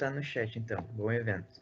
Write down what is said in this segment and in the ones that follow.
postar no chat, então. Bom evento.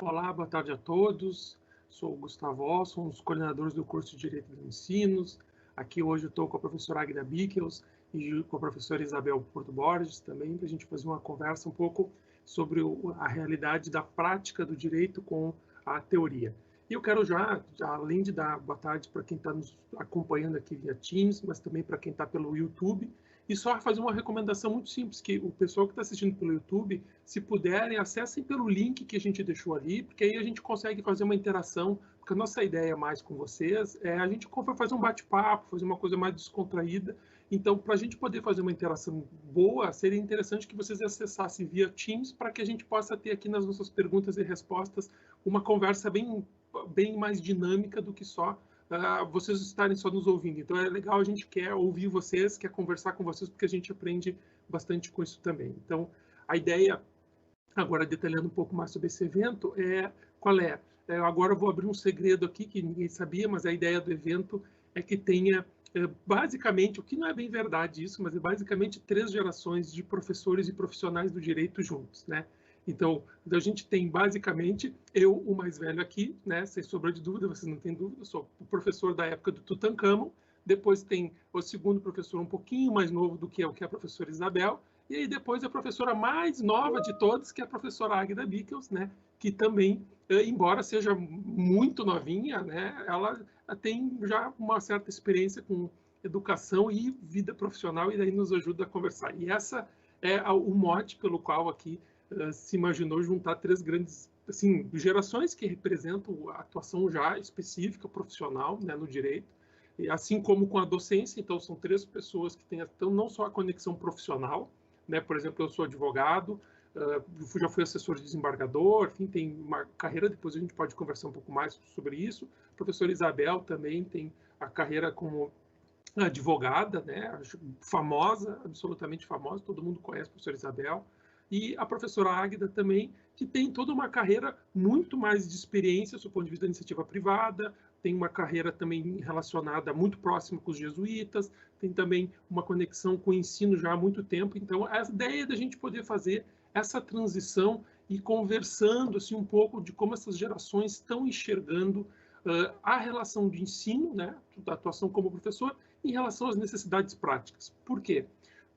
Olá, boa tarde a todos. Sou o Gustavo Olson, um dos coordenadores do curso de Direito dos Ensinos. Aqui hoje eu estou com a professora Águida Bickels e com a professora Isabel Porto Borges também, para a gente fazer uma conversa um pouco sobre a realidade da prática do direito com a teoria. E eu quero já, além de dar boa tarde para quem está nos acompanhando aqui via Teams, mas também para quem está pelo YouTube, e só fazer uma recomendação muito simples, que o pessoal que está assistindo pelo YouTube, se puderem, acessem pelo link que a gente deixou ali, porque aí a gente consegue fazer uma interação, porque a nossa ideia mais com vocês é a gente fazer um bate-papo, fazer uma coisa mais descontraída. Então, para a gente poder fazer uma interação boa, seria interessante que vocês acessassem via Teams, para que a gente possa ter aqui nas nossas perguntas e respostas uma conversa bem mais dinâmica do que só vocês estarem só nos ouvindo. Então é legal, a gente quer ouvir vocês, quer conversar com vocês, porque a gente aprende bastante com isso também. Então, a ideia, agora detalhando um pouco mais sobre esse evento, qual é? Agora eu vou abrir um segredo aqui, que ninguém sabia, mas a ideia do evento é que tenha, basicamente, o que não é bem verdade isso, mas é basicamente 3 gerações de professores e profissionais do direito juntos, né? Então, a gente tem basicamente eu, o mais velho aqui, né, sem sombra de dúvida, vocês não têm dúvida, eu sou o professor da época do Tutankhamon, depois tem o segundo professor um pouquinho mais novo do que é a professora Isabel, e aí depois a professora mais nova de todas, que é a professora Águida Bickels, né, que também, embora seja muito novinha, né, ela tem já uma certa experiência com educação e vida profissional, e daí nos ajuda a conversar. E essa é o mote pelo qual aqui se imaginou juntar 3 grandes, assim, gerações que representam a atuação já específica, profissional, né, no direito, e assim como com a docência. Então são 3 pessoas que têm então, não só a conexão profissional, né, por exemplo, eu sou advogado, já fui assessor de desembargador, enfim, tem uma carreira, depois a gente pode conversar um pouco mais sobre isso. A professora Isabel também tem a carreira como advogada, né, famosa, absolutamente famosa, todo mundo conhece a professora Isabel, e a professora Águida também, que tem toda uma carreira muito mais de experiência, do ponto de vista da iniciativa privada, tem uma carreira também relacionada muito próxima com os jesuítas, tem também uma conexão com o ensino já há muito tempo. Então, a ideia da gente poder fazer essa transição e conversando assim um pouco de como essas gerações estão enxergando a relação de ensino, né, da atuação como professor, em relação às necessidades práticas. Por quê?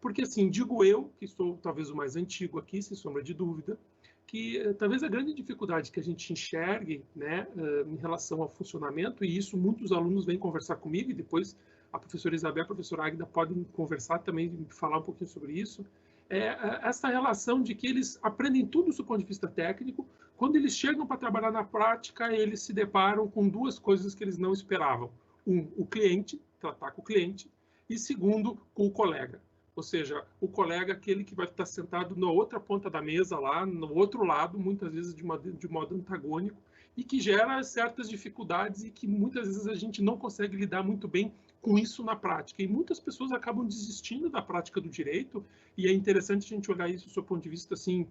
Porque, assim, digo eu, que sou talvez o mais antigo aqui, sem sombra de dúvida, que talvez a grande dificuldade que a gente enxergue, né, em relação ao funcionamento, e isso muitos alunos vêm conversar comigo, e depois a professora Isabel e a professora Águida podem conversar também, falar um pouquinho sobre isso, essa relação de que eles aprendem tudo do ponto de vista técnico, quando eles chegam para trabalhar na prática, eles se deparam com 2 coisas que eles não esperavam. O cliente, tratar com o cliente, e segundo, com o colega. Ou seja, o colega, aquele que vai estar sentado na outra ponta da mesa, lá no outro lado, muitas vezes de modo antagônico, e que gera certas dificuldades e que muitas vezes a gente não consegue lidar muito bem com isso na prática. E muitas pessoas acabam desistindo da prática do direito, e é interessante a gente olhar isso do seu ponto de vista assim,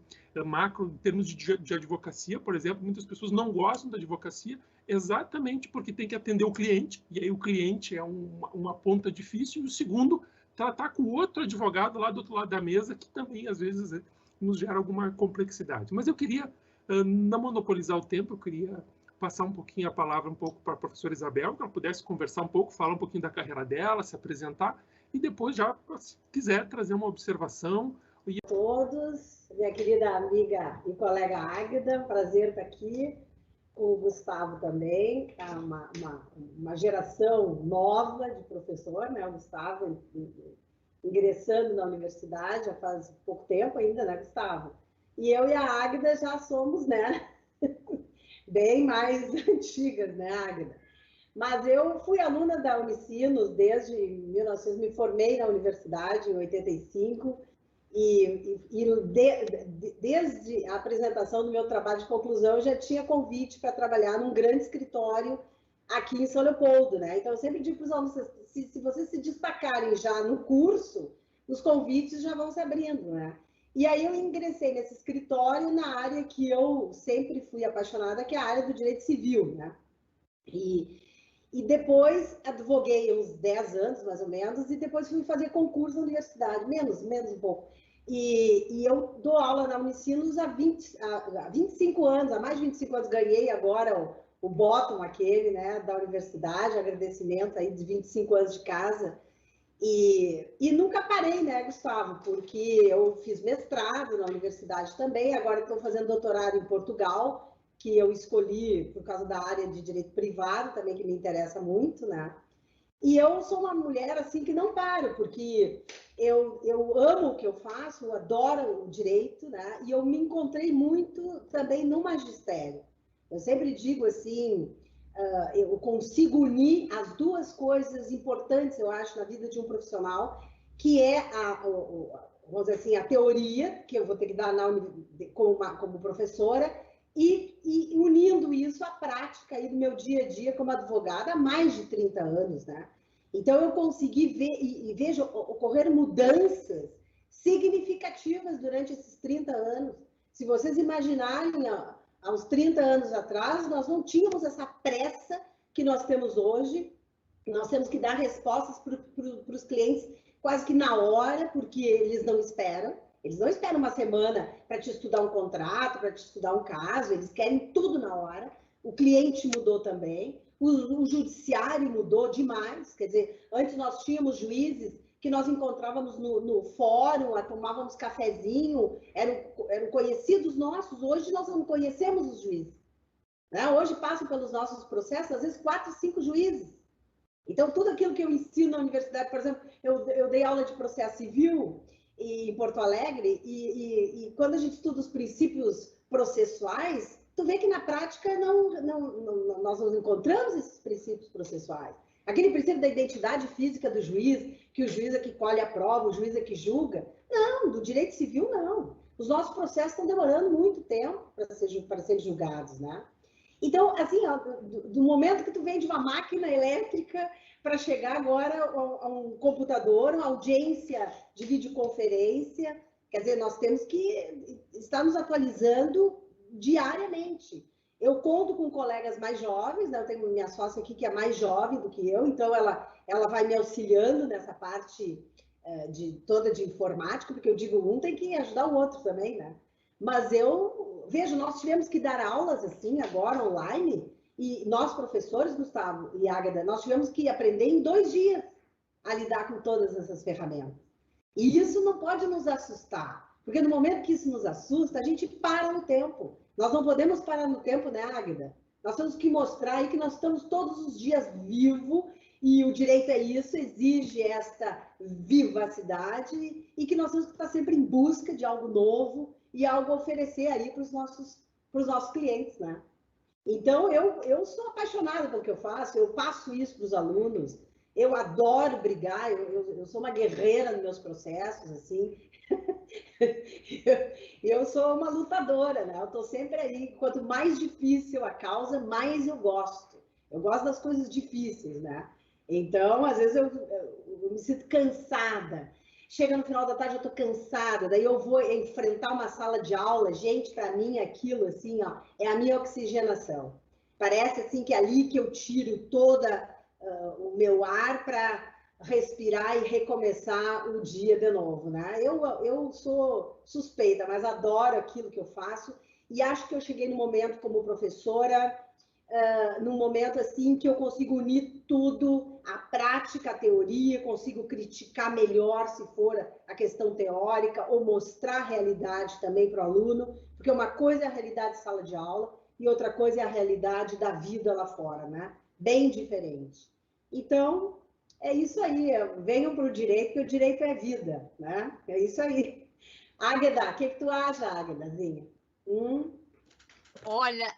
macro, em termos de advocacia, por exemplo. Muitas pessoas não gostam da advocacia exatamente porque tem que atender o cliente, e aí o cliente é uma ponta difícil, e o segundo, tratar com outro advogado lá do outro lado da mesa, que também, às vezes, nos gera alguma complexidade. Mas eu queria não monopolizar o tempo, eu queria passar um pouquinho a palavra um pouco para a professora Isabel, que ela pudesse conversar um pouco, falar um pouquinho da carreira dela, se apresentar, e depois já, se quiser, trazer uma observação. A todos, minha querida amiga e colega Águida, prazer estar aqui, com o Gustavo também, que é uma geração nova de professor, né? O Gustavo ingressando na universidade já faz pouco tempo ainda, né, Gustavo? E eu e a Águida já somos, né, bem mais antigas, né, Águida? Mas eu fui aluna da Unicinos desde 1900, me formei na universidade em 85, desde a apresentação do meu trabalho de conclusão, eu já tinha convite para trabalhar num grande escritório aqui em São Leopoldo, né? Então, eu sempre digo para os alunos, se vocês se destacarem já no curso, os convites já vão se abrindo, né? E aí eu ingressei nesse escritório na área que eu sempre fui apaixonada, que é a área do direito civil, né? E depois advoguei uns 10 anos, mais ou menos, e depois fui fazer concurso na universidade, menos um pouco. E eu dou aula na Unicinos há 25 anos, há mais de 25 anos. Ganhei agora o bottom aquele, né, da universidade, agradecimento aí de 25 anos de casa. E nunca parei, né, Gustavo, porque eu fiz mestrado na universidade também, agora estou fazendo doutorado em Portugal, que eu escolhi por causa da área de direito privado também, que me interessa muito, né? E eu sou uma mulher assim que não paro, porque eu amo o que eu faço, eu adoro o direito, né? E eu me encontrei muito também no magistério. Eu sempre digo assim, eu consigo unir as duas coisas importantes, eu acho, na vida de um profissional, que é vamos dizer assim, a teoria, que eu vou ter que dar como professora, e unindo isso à prática aí do meu dia a dia como advogada há mais de 30 anos, né? Então, eu consegui ver e vejo ocorrer mudanças significativas durante esses 30 anos. Se vocês imaginarem, há uns 30 anos atrás, nós não tínhamos essa pressa que nós temos hoje. Nós temos que dar respostas para os clientes quase que na hora, porque eles não esperam. Eles não esperam uma semana para te estudar um contrato, para te estudar um caso, eles querem tudo na hora. O cliente mudou também, o judiciário mudou demais. Quer dizer, antes nós tínhamos juízes que nós encontrávamos no fórum, tomávamos cafezinho, eram conhecidos nossos. Hoje nós não conhecemos os juízes, né? Hoje passam pelos nossos processos, às vezes 4, 5 juízes. Então, tudo aquilo que eu ensino na universidade, por exemplo, eu dei aula de processo civil em Porto Alegre, e quando a gente estuda os princípios processuais, tu vê que na prática nós não encontramos esses princípios processuais. Aquele princípio da identidade física do juiz, que o juiz é que colhe a prova, o juiz é que julga. Não, do direito civil, não. Os nossos processos estão demorando muito tempo para serem julgados, né? Então, assim, ó, do momento que tu vem de uma máquina elétrica para chegar agora a um computador, uma audiência de videoconferência, quer dizer, nós temos que estar nos atualizando diariamente. Eu conto com colegas mais jovens, né? Eu tenho minha sócia aqui que é mais jovem do que eu, então ela vai me auxiliando nessa parte toda de informática, porque eu digo, um tem que ajudar o outro também, né? Mas eu vejo, nós tivemos que dar aulas assim agora online, e nós professores, Gustavo e Águeda, nós tivemos que aprender em 2 dias a lidar com todas essas ferramentas. E isso não pode nos assustar, porque no momento que isso nos assusta, a gente para no tempo. Nós não podemos parar no tempo, né, Águeda? Nós temos que mostrar aí que nós estamos todos os dias vivos, e o direito é isso, exige esta vivacidade, e que nós temos que estar sempre em busca de algo novo e algo a oferecer aí para os nossos clientes, né? Então, eu sou apaixonada pelo que eu faço, eu passo isso para os alunos, eu adoro brigar, eu sou uma guerreira nos meus processos, assim. Eu sou uma lutadora, né? Eu estou sempre aí. Quanto mais difícil a causa, mais eu gosto. Eu gosto das coisas difíceis, né? Então, às vezes, eu me sinto cansada. Chega no final da tarde, eu estou cansada. Daí eu vou enfrentar uma sala de aula. Gente, para mim, aquilo, assim, ó, é a minha oxigenação. Parece, assim, que é ali que eu tiro toda o meu ar para respirar e recomeçar o dia de novo, né? Eu sou suspeita, mas adoro aquilo que eu faço, e acho que eu cheguei no momento como professora, num momento assim que eu consigo unir tudo, a prática, a teoria, consigo criticar melhor se for a questão teórica, ou mostrar a realidade também para o aluno, porque uma coisa é a realidade de sala de aula e outra coisa é a realidade da vida lá fora, né? Bem diferente. Então, é isso aí, venham para o direito, porque o direito é vida, né? É isso aí. Águeda, o que tu acha, Águedazinha? Olha,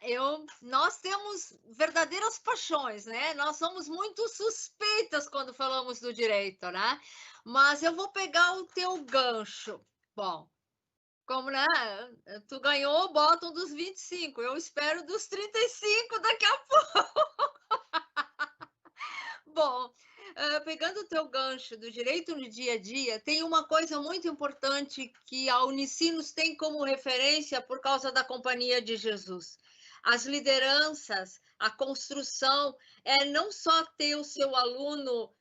nós temos verdadeiras paixões, né? Nós somos muito suspeitas quando falamos do direito, né? Mas eu vou pegar o teu gancho. Bom, como, né? Tu ganhou o bottom dos 25, eu espero dos 35 daqui a pouco. Bom, pegando o teu gancho do direito no dia a dia, tem uma coisa muito importante que a Unicinos tem como referência por causa da Companhia de Jesus. as lideranças, a construção, não só ter o seu aluno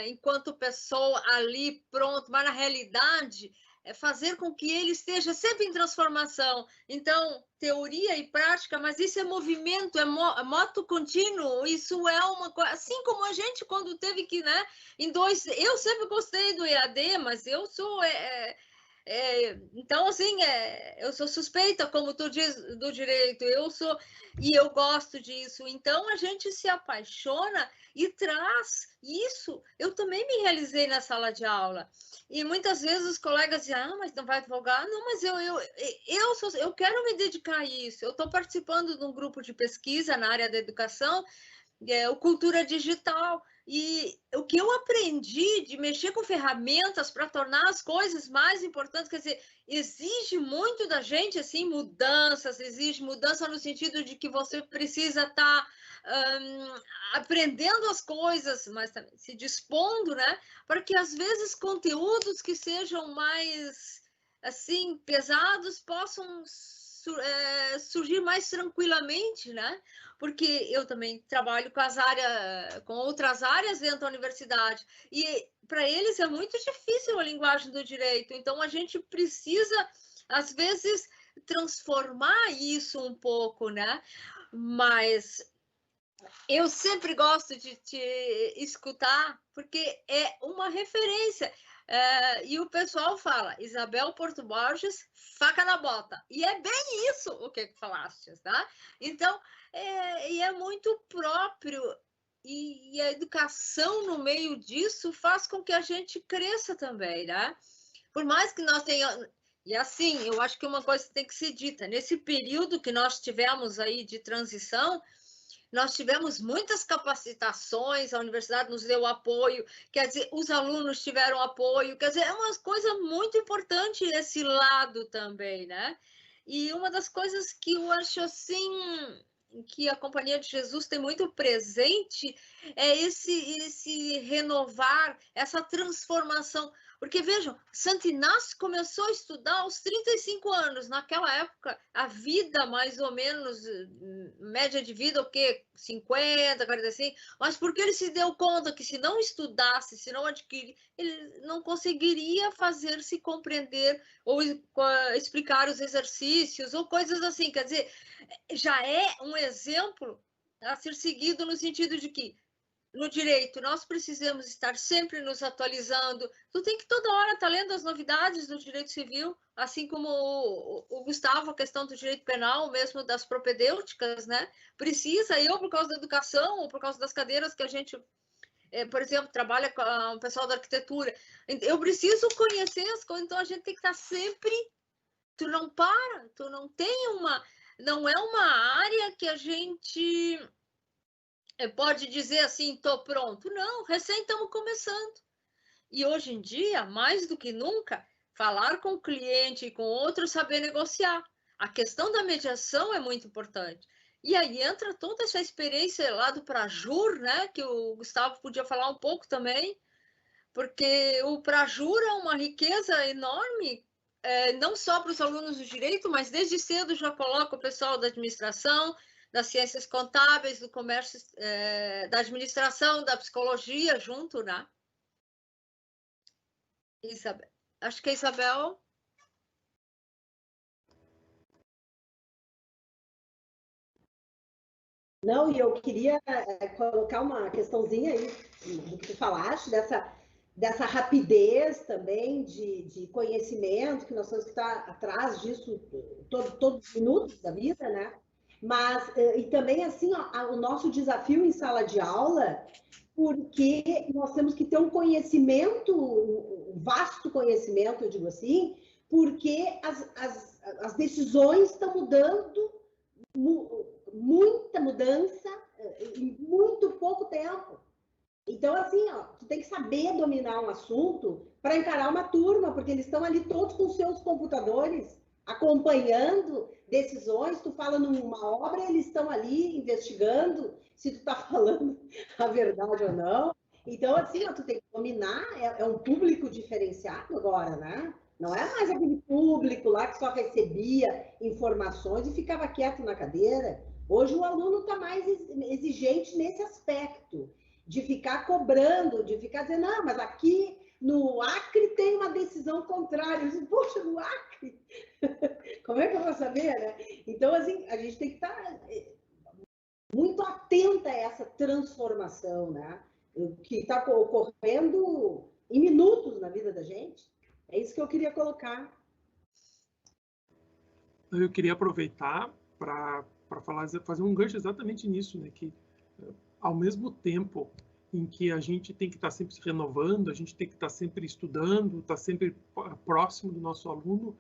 enquanto pessoa ali pronto, mas na realidade fazer com que ele esteja sempre em transformação. Então, teoria e prática, mas isso é movimento, é moto contínuo, isso é uma coisa, assim como a gente quando teve que, né, eu sempre gostei do EAD, mas eu sou... então, assim, eu sou suspeita, como tu diz, do direito, e eu gosto disso. Então, a gente se apaixona e traz isso. Eu também me realizei na sala de aula. E muitas vezes os colegas dizem, mas não vai advogar? Não, mas eu quero me dedicar a isso. Eu estou participando de um grupo de pesquisa na área da educação, o Cultura Digital. E o que eu aprendi de mexer com ferramentas para tornar as coisas mais importantes, quer dizer, exige muito da gente, assim, mudanças, exige mudança no sentido de que você precisa estar aprendendo as coisas, mas também se dispondo, né? Para que, às vezes, conteúdos que sejam mais, assim, pesados possam surgir mais tranquilamente, né? Porque eu também trabalho com outras áreas dentro da universidade, e para eles é muito difícil a linguagem do direito, então a gente precisa, às vezes, transformar isso um pouco, né? Mas eu sempre gosto de te escutar, porque é uma referência. E o pessoal fala, Isabel Porto Borges, faca na bota. E é bem isso o que falaste, tá? Então, é muito próprio. E a educação no meio disso faz com que a gente cresça também, né? Por mais que nós tenhamos... E assim, eu acho que uma coisa tem que ser dita. Nesse período que nós tivemos aí de transição, nós tivemos muitas capacitações, a universidade nos deu apoio, quer dizer, os alunos tiveram apoio, quer dizer, é uma coisa muito importante esse lado também, né? E uma das coisas que eu acho assim, que a Companhia de Jesus tem muito presente, é esse renovar, essa transformação. Porque, vejam, Santo Inácio começou a estudar aos 35 anos. Naquela época, a vida, mais ou menos, média de vida, o quê? 50, 45. Mas porque ele se deu conta que se não estudasse, se não adquirir, ele não conseguiria fazer-se compreender ou explicar os exercícios ou coisas assim. Quer dizer, já é um exemplo a ser seguido no sentido de que no direito, nós precisamos estar sempre nos atualizando. Tu tem que toda hora estar lendo as novidades do direito civil, assim como o Gustavo, a questão do direito penal, mesmo das propedêuticas, né? Precisa, eu, por causa da educação, ou por causa das cadeiras que a gente, por exemplo, trabalha com o pessoal da arquitetura. Eu preciso conhecer as coisas, então a gente tem que estar sempre... Tu não para, tu não tem uma... Não é uma área que a gente... pode dizer assim, estou pronto. Não, recém estamos começando. E hoje em dia, mais do que nunca, falar com o cliente e com outro, saber negociar. A questão da mediação é muito importante. E aí entra toda essa experiência lá do Prajur, né, que o Gustavo podia falar um pouco também, porque o Prajur é uma riqueza enorme, não só para os alunos do direito, mas desde cedo já coloca o pessoal da administração, das ciências contábeis, do comércio, da administração, da psicologia junto, né? Isabel. Acho que a Isabel... Não, e eu queria colocar uma questãozinha aí do que tu falaste, dessa rapidez também de conhecimento, que nós temos que estar atrás disso todos os minutos da vida, né? Mas, e também, assim, ó, o nosso desafio em sala de aula, porque nós temos que ter um conhecimento, um vasto conhecimento, eu digo assim, porque as decisões estão mudando, muita mudança em muito pouco tempo. Então, assim, ó, tu tem que saber dominar um assunto para encarar uma turma, porque eles estão ali todos com seus computadores, acompanhando decisões. Tu fala numa obra, eles estão ali investigando se tu está falando a verdade ou não. Então, assim, ó, tu tem que dominar, é um público diferenciado agora, né? Não é mais aquele público lá que só recebia informações e ficava quieto na cadeira. Hoje o aluno está mais exigente nesse aspecto, de ficar cobrando, de ficar dizendo, não, mas aqui no Acre tem uma decisão contrária. Eu disse, poxa, no Acre? Como é que eu vou saber, né? Então, assim, a gente tem que estar muito atenta a essa transformação, né? Que está ocorrendo em minutos na vida da gente. É isso que eu queria colocar. Eu queria aproveitar para fazer um gancho exatamente nisso, né? Que ao mesmo tempo em que a gente tem que estar sempre se renovando, a gente tem que estar sempre estudando, estar sempre próximo do nosso aluno,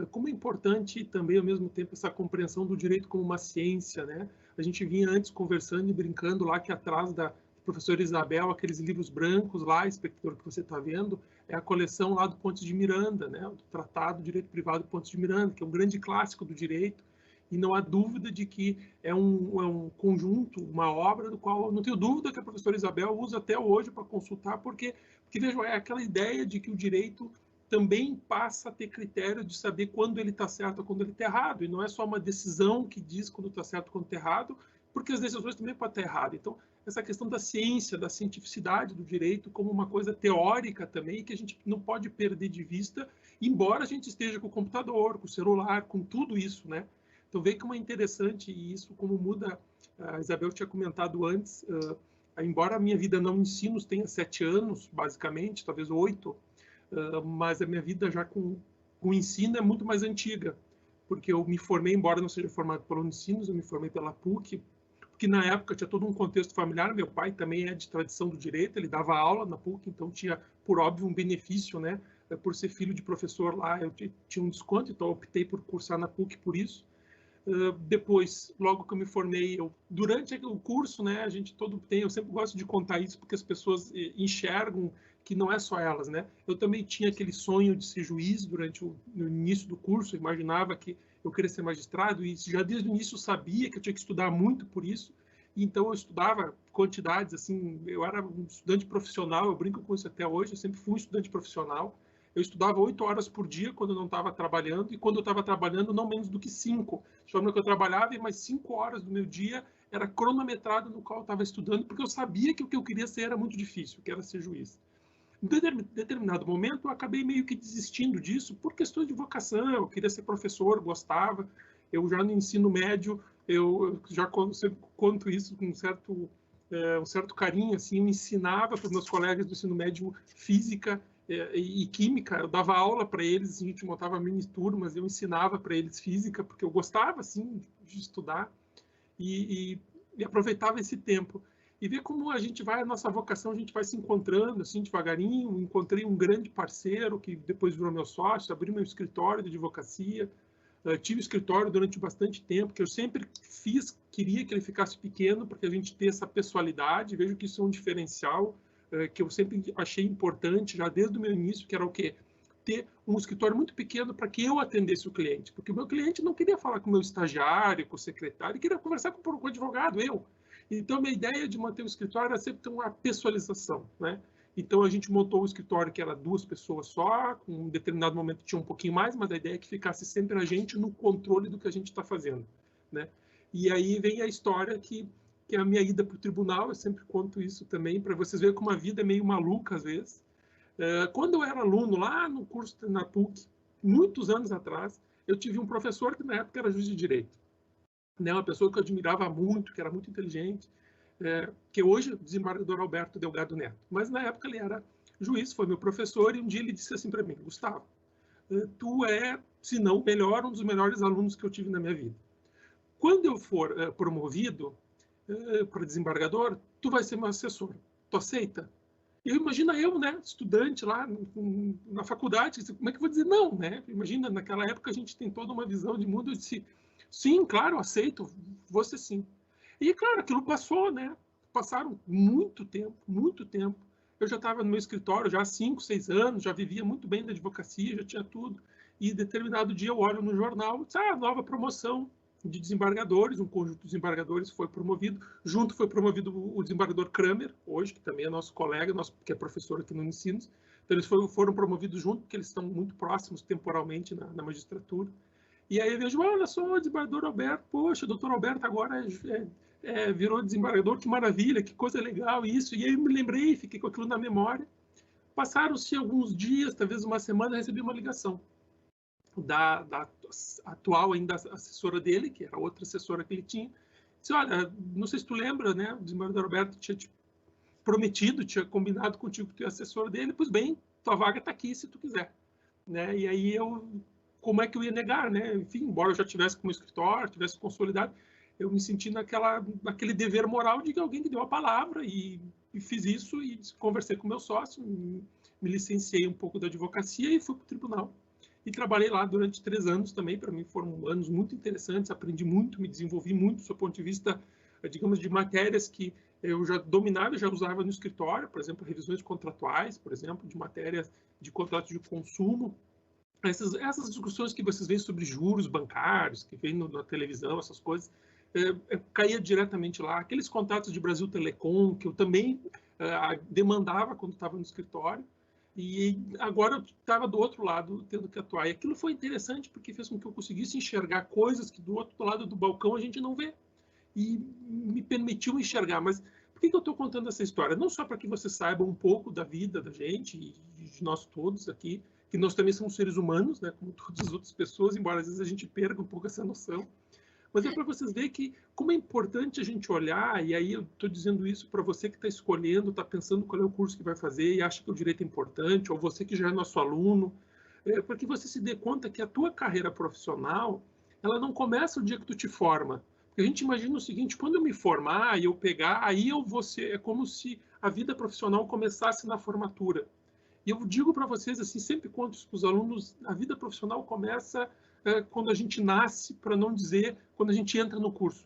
como é importante também, ao mesmo tempo, essa compreensão do direito como uma ciência, né? A gente vinha antes conversando e brincando lá que atrás da professora Isabel, aqueles livros brancos lá, espectador, que você está vendo, é a coleção lá do Pontes de Miranda, né? Do Tratado de Direito Privado do Pontes de Miranda, que é um grande clássico do direito, e não há dúvida de que é um conjunto, uma obra do qual não tenho dúvida que a professora Isabel usa até hoje para consultar, porque vejam, é aquela ideia de que o direito também passa a ter critério de saber quando ele está certo ou quando ele está errado, e não é só uma decisão que diz quando está certo ou quando está errado, porque as decisões também podem estar erradas. Então, essa questão da ciência, da cientificidade do direito como uma coisa teórica também, que a gente não pode perder de vista, embora a gente esteja com o computador, com o celular, com tudo isso, né? Então, veja como é interessante isso, como muda. A Isabel tinha comentado antes, embora a minha vida não ensinos tenha 7 anos, basicamente, talvez 8, mas a minha vida já com o ensino é muito mais antiga, porque eu me formei, embora não seja formado pela Unicinos, eu me formei pela PUC, porque na época tinha todo um contexto familiar. Meu pai também é de tradição do direito, ele dava aula na PUC, então tinha, por óbvio, um benefício, né? Por ser filho de professor lá, eu tinha um desconto, então eu optei por cursar na PUC por isso. Depois, logo que eu me formei, durante o curso, né, a gente todo tem, eu sempre gosto de contar isso, porque as pessoas enxergam que não é só elas, né? Eu também tinha aquele sonho de ser juiz no início do curso, eu imaginava que eu queria ser magistrado, e já desde o início eu sabia que eu tinha que estudar muito por isso, então eu estudava quantidades, assim, eu era um estudante profissional, eu brinco com isso até hoje, eu sempre fui um estudante profissional. Eu estudava 8 horas por dia quando eu não estava trabalhando, e quando eu estava trabalhando, não menos do que 5. Chama que eu trabalhava e mais 5 horas do meu dia era cronometrado no qual eu estava estudando, porque eu sabia que o que eu queria ser era muito difícil, que era ser juiz. Em determinado momento, eu acabei meio que desistindo disso por questões de vocação. Eu queria ser professor, gostava. Eu já no ensino médio, eu já conto isso com um certo carinho, assim, eu ensinava para os meus colegas do ensino médio física e química. Eu dava aula para eles, assim, a gente montava mini turmas, eu ensinava para eles física, porque eu gostava, assim, de estudar e aproveitava esse tempo. E ver como a gente vai, a nossa vocação, a gente vai se encontrando, assim, devagarinho. Encontrei um grande parceiro, que depois virou meu sócio, abri meu escritório de advocacia. Tive escritório durante bastante tempo, que eu sempre queria que ele ficasse pequeno, porque a gente tem essa pessoalidade. Vejo que isso é um diferencial, que eu sempre achei importante, já desde o meu início, que era o quê? Ter um escritório muito pequeno para que eu atendesse o cliente, porque o meu cliente não queria falar com o meu estagiário, com o secretário, ele queria conversar com o advogado, eu. Então, a minha ideia de manter o escritório era sempre ter uma pessoalização, né? Então, a gente montou um escritório que era 2 pessoas só, com um determinado momento tinha um pouquinho mais, mas a ideia é que ficasse sempre a gente no controle do que a gente está fazendo, né? E aí vem a história que é a minha ida para o tribunal. Eu sempre conto isso também, para vocês verem como a vida é meio maluca às vezes. Quando eu era aluno, lá no curso na PUC, muitos anos atrás, eu tive um professor que na época era juiz de direito, né? Uma pessoa que eu admirava muito, que era muito inteligente, que hoje é o desembargador Alberto Delgado Neto. Mas na época ele era juiz, foi meu professor, e um dia ele disse assim para mim: Gustavo, tu é, se não melhor, um dos melhores alunos que eu tive na minha vida. Quando eu for promovido para desembargador, tu vai ser meu assessor. Tu aceita? E imagina eu, né, estudante lá na faculdade, como é que eu vou dizer não, né? Imagina, naquela época a gente tem toda uma visão de mundo. Eu disse, sim, claro, aceito, vou ser sim. E, claro, aquilo passou, né? Passaram muito tempo. Eu já estava no meu escritório já há 5, 6 anos, já vivia muito bem da advocacia, já tinha tudo. E, determinado dia, eu olho no jornal, disse, nova promoção de desembargadores, um conjunto de desembargadores foi promovido. Junto foi promovido o desembargador Kramer, hoje, que também é nosso colega, que é professor aqui no Unicinos. Então, eles foram promovidos junto, porque eles estão muito próximos temporalmente na magistratura. E aí eu vejo, olha só, o desembargador Alberto, poxa, o doutor Alberto agora virou desembargador, que maravilha, que coisa legal isso. E aí eu me lembrei, fiquei com aquilo na memória. Passaram-se alguns dias, talvez uma semana, recebi uma ligação da atual ainda assessora dele, que era outra assessora que ele tinha. Disse, olha, não sei se tu lembra, né, o desembargador Alberto tinha te prometido, tinha combinado contigo que tu é assessor dele, pois bem, tua vaga está aqui se tu quiser. Né? E aí como é que eu ia negar, né? Enfim, embora eu já tivesse como escritório, tivesse consolidado, eu me senti naquele dever moral de que alguém que deu a palavra e fiz isso e conversei com meu sócio, me licenciei um pouco da advocacia e fui para o tribunal. E trabalhei lá durante 3 anos também, para mim foram anos muito interessantes, aprendi muito, me desenvolvi muito do ponto de vista, digamos, de matérias que eu já dominava, já usava no escritório, por exemplo, revisões contratuais, por exemplo, de matérias de contratos de consumo. Essas discussões que vocês veem sobre juros bancários, que vem na televisão, essas coisas, caía diretamente lá. Aqueles contratos de Brasil Telecom, que eu também demandava quando estava no escritório, e agora eu estava do outro lado, tendo que atuar. E aquilo foi interessante, porque fez com que eu conseguisse enxergar coisas que do outro lado do balcão a gente não vê. E me permitiu enxergar. Mas por que eu estou contando essa história? Não só para que você saiba um pouco da vida da gente e de nós todos aqui, que nós também somos seres humanos, né, como todas as outras pessoas, embora às vezes a gente perca um pouco essa noção. Mas é para vocês verem que como é importante a gente olhar, e aí eu estou dizendo isso para você que está escolhendo, está pensando qual é o curso que vai fazer e acha que o direito é importante, ou você que já é nosso aluno, para que você se dê conta que a tua carreira profissional, ela não começa o dia que tu te forma. Porque a gente imagina o seguinte, quando eu me formar e eu pegar, aí eu vou ser, é como se a vida profissional começasse na formatura. E eu digo para vocês, assim, sempre conto isso para os alunos, a vida profissional começa quando a gente nasce, para não dizer quando a gente entra no curso.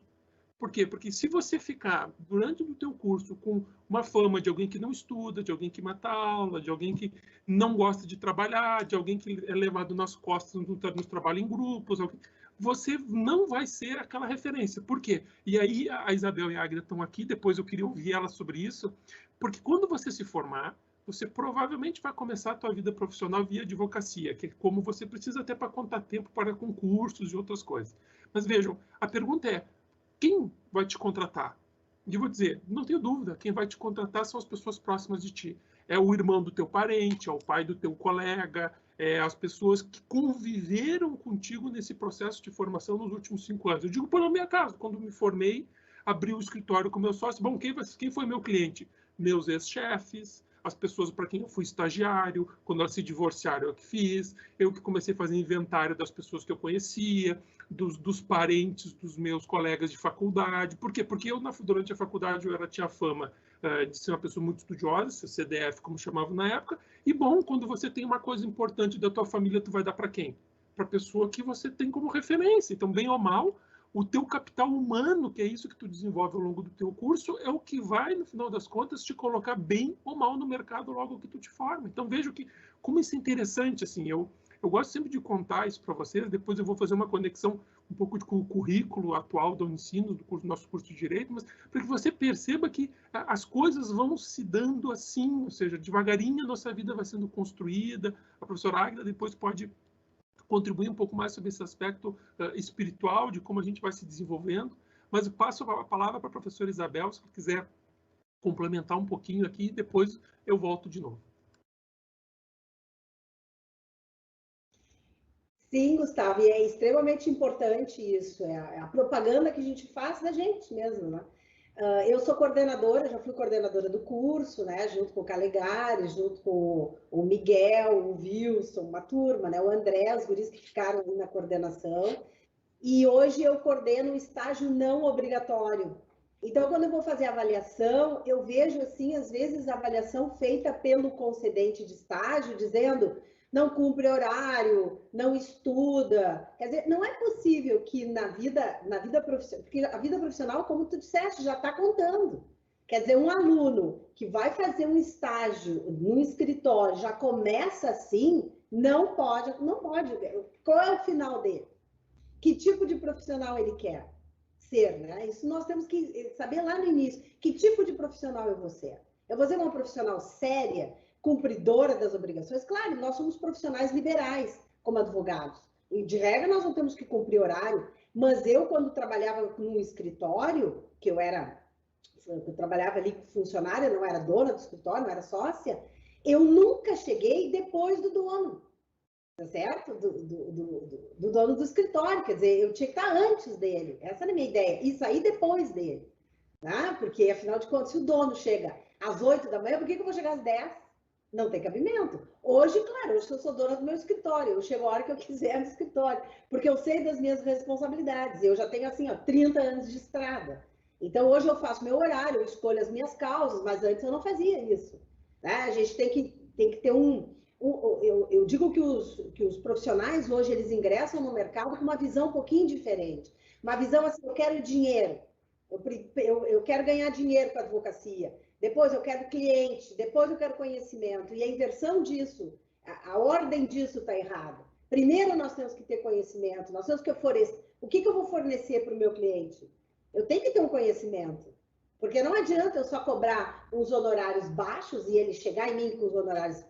Por quê? Porque se você ficar durante o teu curso com uma fama de alguém que não estuda, de alguém que mata aula, de alguém que não gosta de trabalhar, de alguém que é levado nas costas nos trabalha em grupos, você não vai ser aquela referência. Por quê? E aí a Isabel e a Águida estão aqui, depois eu queria ouvir elas sobre isso, porque quando você se formar, você provavelmente vai começar a tua vida profissional via advocacia, que é como você precisa até para contar tempo para concursos e outras coisas. Mas vejam, a pergunta é, quem vai te contratar? E eu vou dizer, não tenho dúvida, quem vai te contratar são as pessoas próximas de ti. É o irmão do teu parente, é o pai do teu colega, é as pessoas que conviveram contigo nesse processo de formação nos últimos 5 anos. Eu digo pelo meu caso, quando me formei, abri o escritório com meu sócio. Bom, quem foi meu cliente? Meus ex-chefes, as pessoas para quem eu fui estagiário, quando elas se divorciaram eu que fiz, eu que comecei a fazer inventário das pessoas que eu conhecia, dos parentes dos meus colegas de faculdade. Por quê? Porque eu, durante a faculdade, eu tinha fama de ser uma pessoa muito estudiosa, CDF, como chamavam na época, e bom, quando você tem uma coisa importante da tua família, tu vai dar para quem? Para a pessoa que você tem como referência. Então, bem ou mal, o teu capital humano, que é isso que tu desenvolve ao longo do teu curso, é o que vai, no final das contas, te colocar bem ou mal no mercado logo que tu te forma. Então, vejo que, como isso é interessante, assim, eu gosto sempre de contar isso para vocês, depois eu vou fazer uma conexão um pouco com o currículo atual do ensino, do nosso curso de Direito, mas para que você perceba que as coisas vão se dando assim, ou seja, devagarinho a nossa vida vai sendo construída. A professora Águida depois pode contribuir um pouco mais sobre esse aspecto espiritual, de como a gente vai se desenvolvendo, mas eu passo a palavra para a professora Isabel, se quiser complementar um pouquinho aqui, e depois eu volto de novo. Sim, Gustavo, e é extremamente importante isso, é a propaganda que a gente faz da gente mesmo, né? Eu sou coordenadora, já fui coordenadora do curso, né, junto com o Calegari, junto com o Miguel, o Wilson, uma turma, né, o André, os guris que ficaram ali na coordenação, e hoje eu coordeno o estágio não obrigatório. Então, quando eu vou fazer a avaliação, eu vejo, assim, às vezes, a avaliação feita pelo concedente de estágio, dizendo não cumpre horário, não estuda. Quer dizer, não é possível que na vida profissional, porque a vida profissional, como tu disseste, já está contando. Quer dizer, um aluno que vai fazer um estágio no escritório, já começa assim, não pode. Qual é o final dele? Que tipo de profissional ele quer ser, né? Isso nós temos que saber lá no início. Que tipo de profissional eu vou ser? Eu vou ser uma profissional séria, cumpridora das obrigações. Claro, nós somos profissionais liberais como advogados. E, de regra, nós não temos que cumprir horário. Mas eu, quando trabalhava num escritório, que eu trabalhava ali como funcionária, não era dona do escritório, não era sócia, eu nunca cheguei depois do dono, tá certo? Do dono do escritório, quer dizer, eu tinha que estar antes dele, essa era a minha ideia, e sair depois dele, né? Porque, afinal de contas, se o dono chega às 8 da manhã, por que eu vou chegar às 10? Não tem cabimento. Hoje, claro, hoje eu sou dona do meu escritório, eu chego a hora que eu quiser no escritório, porque eu sei das minhas responsabilidades, eu já tenho, assim, 30 anos de estrada. Então, hoje eu faço meu horário, eu escolho as minhas causas, mas antes eu não fazia isso, né? A gente tem que ter eu digo que os profissionais hoje, eles ingressam no mercado com uma visão um pouquinho diferente. Uma visão assim, eu quero dinheiro, eu quero ganhar dinheiro com a advocacia, depois eu quero cliente, depois eu quero conhecimento. E a inversão disso, a ordem disso está errada. Primeiro nós temos que ter conhecimento, nós temos que oferecer. O que eu vou fornecer para o meu cliente? Eu tenho que ter um conhecimento. Porque não adianta eu só cobrar uns honorários baixos e ele chegar em mim com os honorários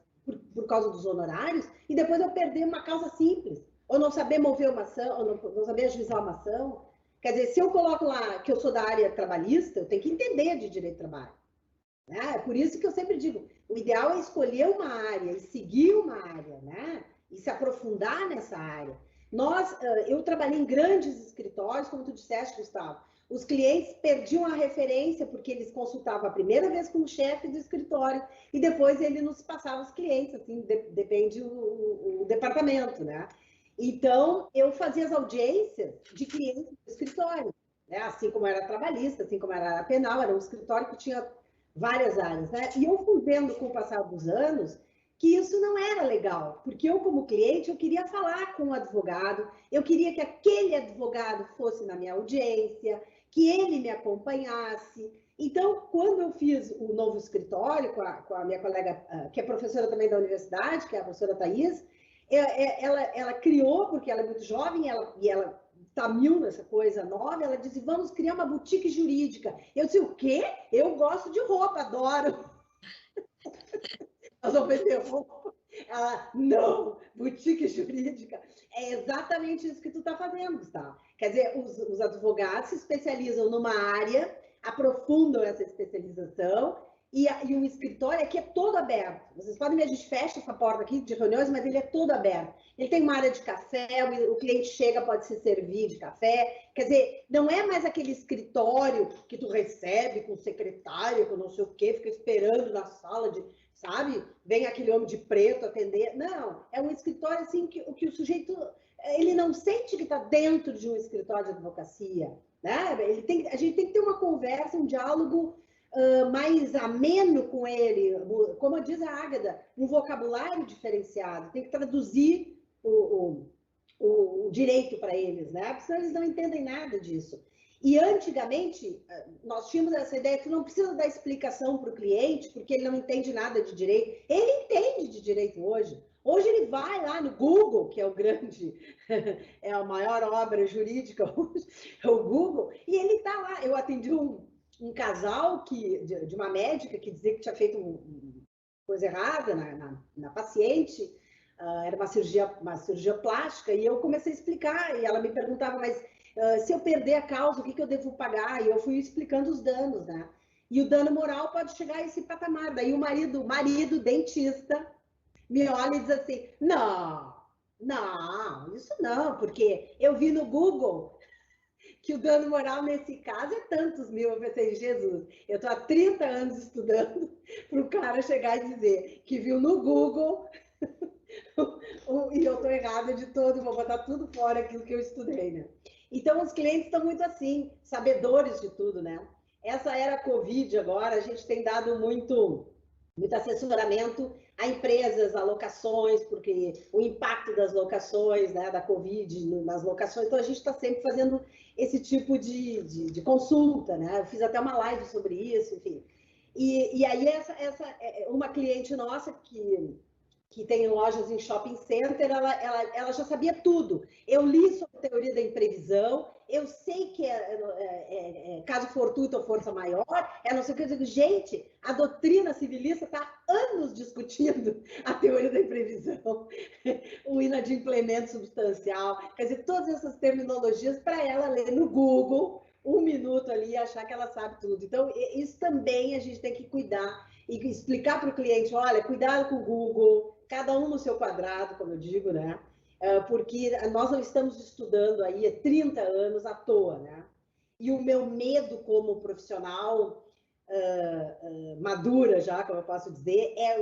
por causa dos honorários e depois eu perder uma causa simples. Ou não saber mover uma ação, ou não saber ajuizar uma ação. Quer dizer, se eu coloco lá que eu sou da área trabalhista, eu tenho que entender de direito de trabalho. É por isso que eu sempre digo, o ideal é escolher uma área e seguir uma área, né? E se aprofundar nessa área. Eu trabalhei em grandes escritórios, como tu disseste, Gustavo. Os clientes perdiam a referência porque eles consultavam a primeira vez com o chefe do escritório e depois ele nos passava os clientes, assim, depende o departamento, né? Então, eu fazia as audiências de clientes do escritório, né? Assim como era trabalhista, assim como era penal, era um escritório que tinha várias áreas, né? E eu fui vendo com o passar dos anos que isso não era legal, porque eu, como cliente, eu queria falar com o advogado, eu queria que aquele advogado fosse na minha audiência, que ele me acompanhasse. Então, quando eu fiz o novo escritório com a minha colega, que é professora também da universidade, que é a professora Thaís, ela criou, porque ela é muito jovem, e ela está mil nessa coisa nova, ela disse, vamos criar uma boutique jurídica. Eu disse, o quê? Eu gosto de roupa, adoro. Nós vamos vender roupa. Ela, não, boutique jurídica. É exatamente isso que tu está fazendo, Gustavo. Quer dizer, os advogados se especializam numa área, aprofundam essa especialização, e o escritório aqui é todo aberto. Vocês podem ver, a gente fecha essa porta aqui de reuniões, mas ele é todo aberto. Ele tem uma área de café, o cliente chega, pode se servir de café. Quer dizer, não é mais aquele escritório que tu recebe com secretária, com não sei o quê, fica esperando na sala de... Sabe? Vem aquele homem de preto atender. Não, é um escritório assim que o sujeito, ele não sente que está dentro de um escritório de advocacia, né? A gente tem que ter uma conversa, um diálogo mais ameno com ele, como diz a Águeda, um vocabulário diferenciado, tem que traduzir o direito para eles, né? Porque senão eles não entendem nada disso. E antigamente, nós tínhamos essa ideia que não precisa dar explicação para o cliente, porque ele não entende nada de direito. Ele entende de direito hoje. Hoje ele vai lá no Google, que é o grande, é a maior obra jurídica hoje, é o Google, e ele está lá. Eu atendi um casal de uma médica que dizia que tinha feito coisa errada na paciente, era uma cirurgia plástica, e eu comecei a explicar, e ela me perguntava, mas... se eu perder a causa, o que eu devo pagar? E eu fui explicando os danos, né? E o dano moral pode chegar a esse patamar. Daí o marido dentista, me olha e diz assim, não, isso não, porque eu vi no Google que o dano moral nesse caso é tantos mil. Eu pensei, Jesus, eu estou há 30 anos estudando para o cara chegar e dizer que viu no Google e eu estou errada de todo, vou botar tudo fora aquilo que eu estudei, né? Então, os clientes estão muito assim, sabedores de tudo, né? Essa era a Covid agora, a gente tem dado muito assessoramento a empresas, a locações, porque o impacto das locações, né, da Covid nas locações, então a gente está sempre fazendo esse tipo de consulta, né? Eu fiz até uma live sobre isso, enfim. E aí, uma cliente nossa que tem lojas em shopping center, ela já sabia tudo. Eu li sobre a teoria da imprevisão, eu sei que caso fortuito ou força maior, não sei o que, eu digo, gente, a doutrina civilista está há anos discutindo a teoria da imprevisão, o inadimplemento substancial, quer dizer, todas essas terminologias para ela ler no Google, 1 minuto ali e achar que ela sabe tudo. Então, isso também a gente tem que cuidar e explicar para o cliente, olha, cuidado com o Google, cada um no seu quadrado, como eu digo, né? Porque nós não estamos estudando aí há 30 anos à toa, né? E o meu medo como profissional madura já, como eu posso dizer, é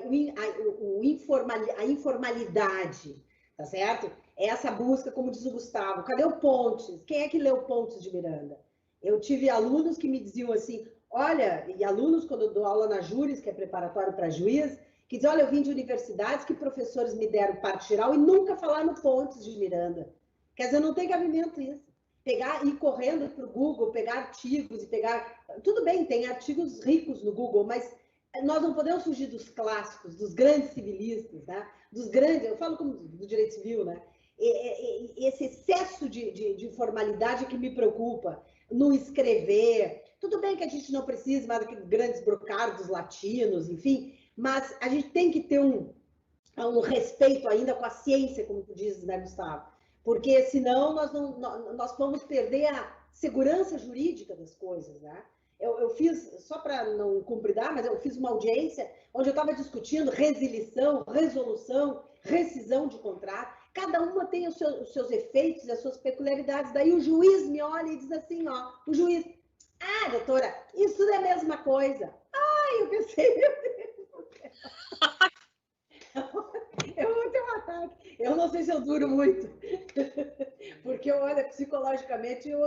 a informalidade, tá certo? Essa busca, como diz o Gustavo, cadê o Pontes? Quem é que leu Pontes de Miranda? Eu tive alunos que me diziam assim, olha, e alunos quando eu dou aula na Júris, que é preparatório para juiz, que diz, olha, eu vim de universidades que professores me deram parte geral e nunca falaram Pontes de Miranda. Quer dizer, não tem cabimento isso. Pegar, ir correndo para o Google, pegar artigos e pegar... Tudo bem, tem artigos ricos no Google, mas nós não podemos fugir dos clássicos, dos grandes civilistas, né? Dos grandes, eu falo como do direito civil, né? Esse excesso de formalidade que me preocupa, no escrever. Tudo bem que a gente não precisa mais daqueles grandes brocardos latinos, enfim, mas a gente tem que ter um respeito ainda com a ciência, como tu dizes, né, Gustavo? Porque senão nós vamos perder a segurança jurídica das coisas, né? Eu fiz, só para não cumpridar, mas eu fiz uma audiência onde eu estava discutindo resilição, resolução, rescisão de contrato. Cada uma tem os seus efeitos e as suas peculiaridades. Daí o juiz me olha e diz assim, ó, o juiz, doutora, isso tudo é a mesma coisa. Eu pensei, meu Deus. Eu vou ter um ataque. Eu não sei se eu duro muito. Porque, olha, psicologicamente eu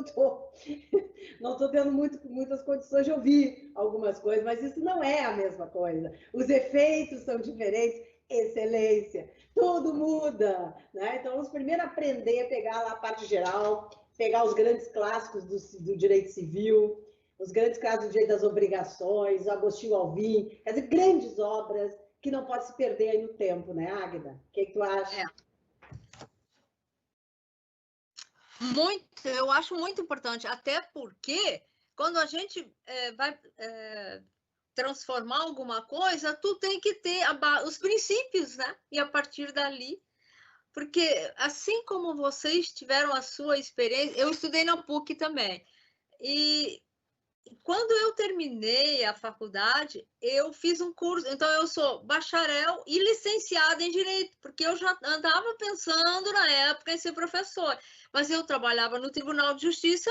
não estou tendo muitas condições de ouvir algumas coisas, mas isso não é a mesma coisa. Os efeitos são diferentes. Excelência, tudo muda, né? Então, vamos primeiro aprender a pegar lá a parte geral, pegar os grandes clássicos do direito civil, os grandes clássicos do direito das obrigações, Agostinho Alvim, quer dizer, grandes obras que não pode se perder aí no tempo, né, Águida? O que tu acha? Eu acho muito importante, até porque quando a gente vai transformar alguma coisa, tu tem que ter os princípios, né? E a partir dali, porque assim como vocês tiveram a sua experiência, eu estudei na PUC também, e quando eu terminei a faculdade, eu fiz um curso, então eu sou bacharel e licenciada em Direito, porque eu já andava pensando na época em ser professora, mas eu trabalhava no Tribunal de Justiça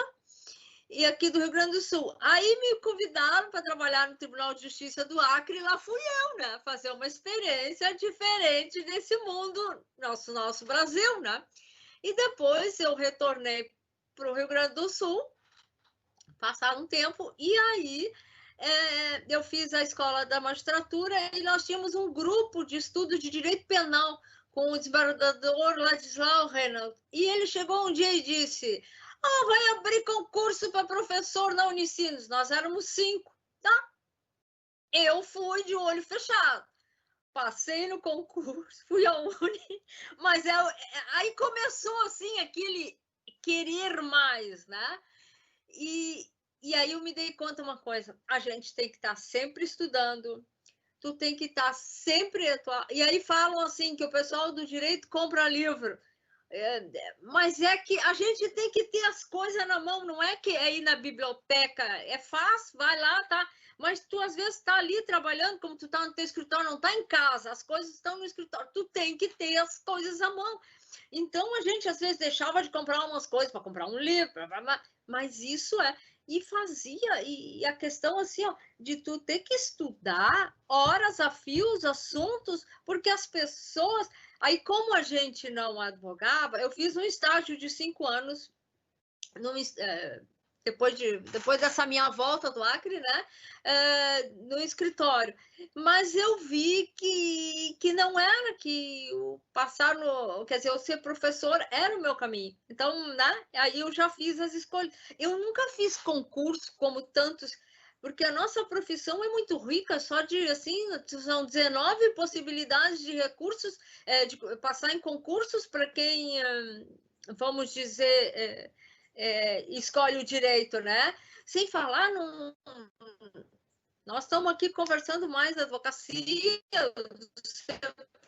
e aqui do Rio Grande do Sul. Aí me convidaram para trabalhar no Tribunal de Justiça do Acre e lá fui eu, né? Fazer uma experiência diferente desse mundo, nosso Brasil, né? E depois eu retornei para o Rio Grande do Sul, passado um tempo, e aí eu fiz a escola da magistratura e nós tínhamos um grupo de estudo de direito penal com o desembargador Ladislau Reynolds. E ele chegou um dia e disse, vai abrir concurso para professor na Unicinos. Nós éramos 5, tá? Eu fui de olho fechado. Passei no concurso, fui à Uni, mas aí começou assim aquele querer mais, né? E aí eu me dei conta de uma coisa, a gente tem que estar sempre estudando, tu tem que estar sempre atual. E aí falam assim que o pessoal do direito compra livro, mas é que a gente tem que ter as coisas na mão, não é que é ir na biblioteca, é fácil, vai lá, tá? Mas tu às vezes está ali trabalhando, como tu está no teu escritório, não está em casa, as coisas estão no escritório, tu tem que ter as coisas à mão. Então a gente às vezes deixava de comprar umas coisas para comprar um livro, mas isso e fazia, e a questão assim, ó, de tu ter que estudar horas a fio os assuntos, porque as pessoas... Aí, como a gente não advogava, eu fiz um estágio de 5 anos, depois dessa minha volta do Acre, né, no escritório. Mas eu vi que não era que quer dizer, eu ser professor era o meu caminho. Então, né, aí eu já fiz as escolhas. Eu nunca fiz concurso como tantos, porque a nossa profissão é muito rica, só de, assim, são 19 possibilidades de recursos, de passar em concursos para quem, vamos dizer, escolhe o direito, né? Sem falar nós estamos aqui conversando mais da advocacia, do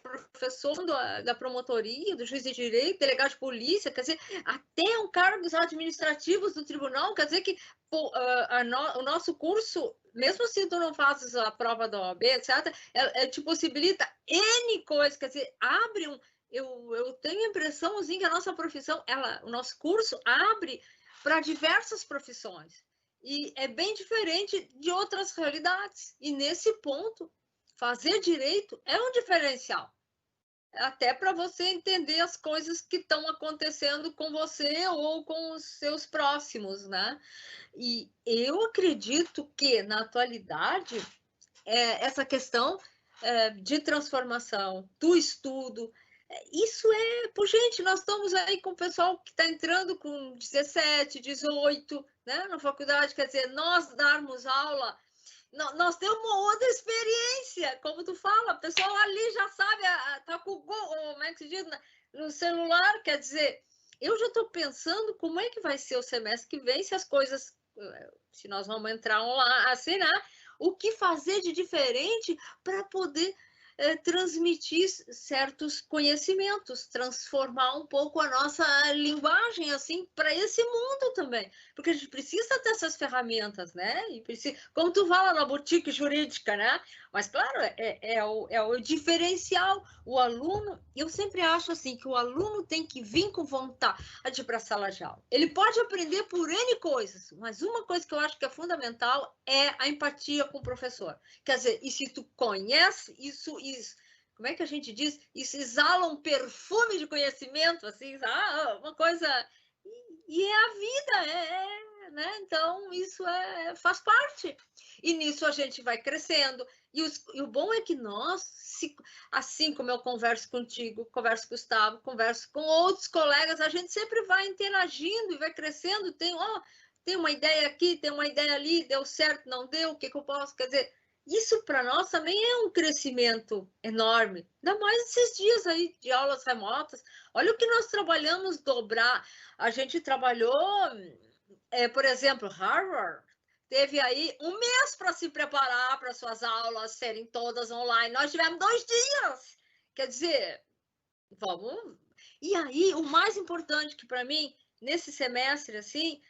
professor da promotoria, do juiz de direito, delegado de polícia, quer dizer, até cargos administrativos do tribunal, quer dizer que o nosso curso, mesmo se tu não fazes a prova da OAB, etc., te possibilita N coisas, quer dizer, abre eu tenho a impressão, assim, que a nossa profissão, o nosso curso abre para diversas profissões. E é bem diferente de outras realidades. E nesse ponto, fazer direito é um diferencial. Até para você entender as coisas que estão acontecendo com você ou com os seus próximos, né? E eu acredito que, na atualidade, essa questão de transformação do estudo, isso por gente, nós estamos aí com o pessoal que está entrando com 17, 18, né, na faculdade, quer dizer, nós darmos aula, nós temos uma outra experiência, como tu fala, o pessoal ali já sabe, está com o como é que se diz, no celular, quer dizer, eu já estou pensando como é que vai ser o semestre que vem, se as coisas, se nós vamos entrar lá, assim, né, o que fazer de diferente para poder transmitir certos conhecimentos, transformar um pouco a nossa linguagem assim para esse mundo também, porque a gente precisa dessas ferramentas, né? E precisa, como tu fala na boutique jurídica, né? Mas claro, é o diferencial. O aluno, eu sempre acho assim que o aluno tem que vir com vontade para a sala de aula. Ele pode aprender por N coisas, mas uma coisa que eu acho que é fundamental é a empatia com o professor. Quer dizer, e se tu conhece isso, como é que a gente diz? Isso exala um perfume de conhecimento, assim, uma coisa... E é a vida, né? Então, isso faz parte. E nisso a gente vai crescendo. E o bom é que nós, assim como eu converso contigo, converso com o Gustavo, converso com outros colegas, a gente sempre vai interagindo e vai crescendo. Tem uma ideia aqui, tem uma ideia ali, deu certo, não deu, o que eu posso... Quer dizer, isso para nós também é um crescimento enorme. Ainda mais esses dias aí de aulas remotas. Olha o que nós trabalhamos dobrar. A gente trabalhou, por exemplo, Harvard teve aí 1 mês para se preparar para suas aulas serem todas online. Nós tivemos 2 dias. Quer dizer, vamos... E aí, o mais importante que para mim, nesse semestre, assim,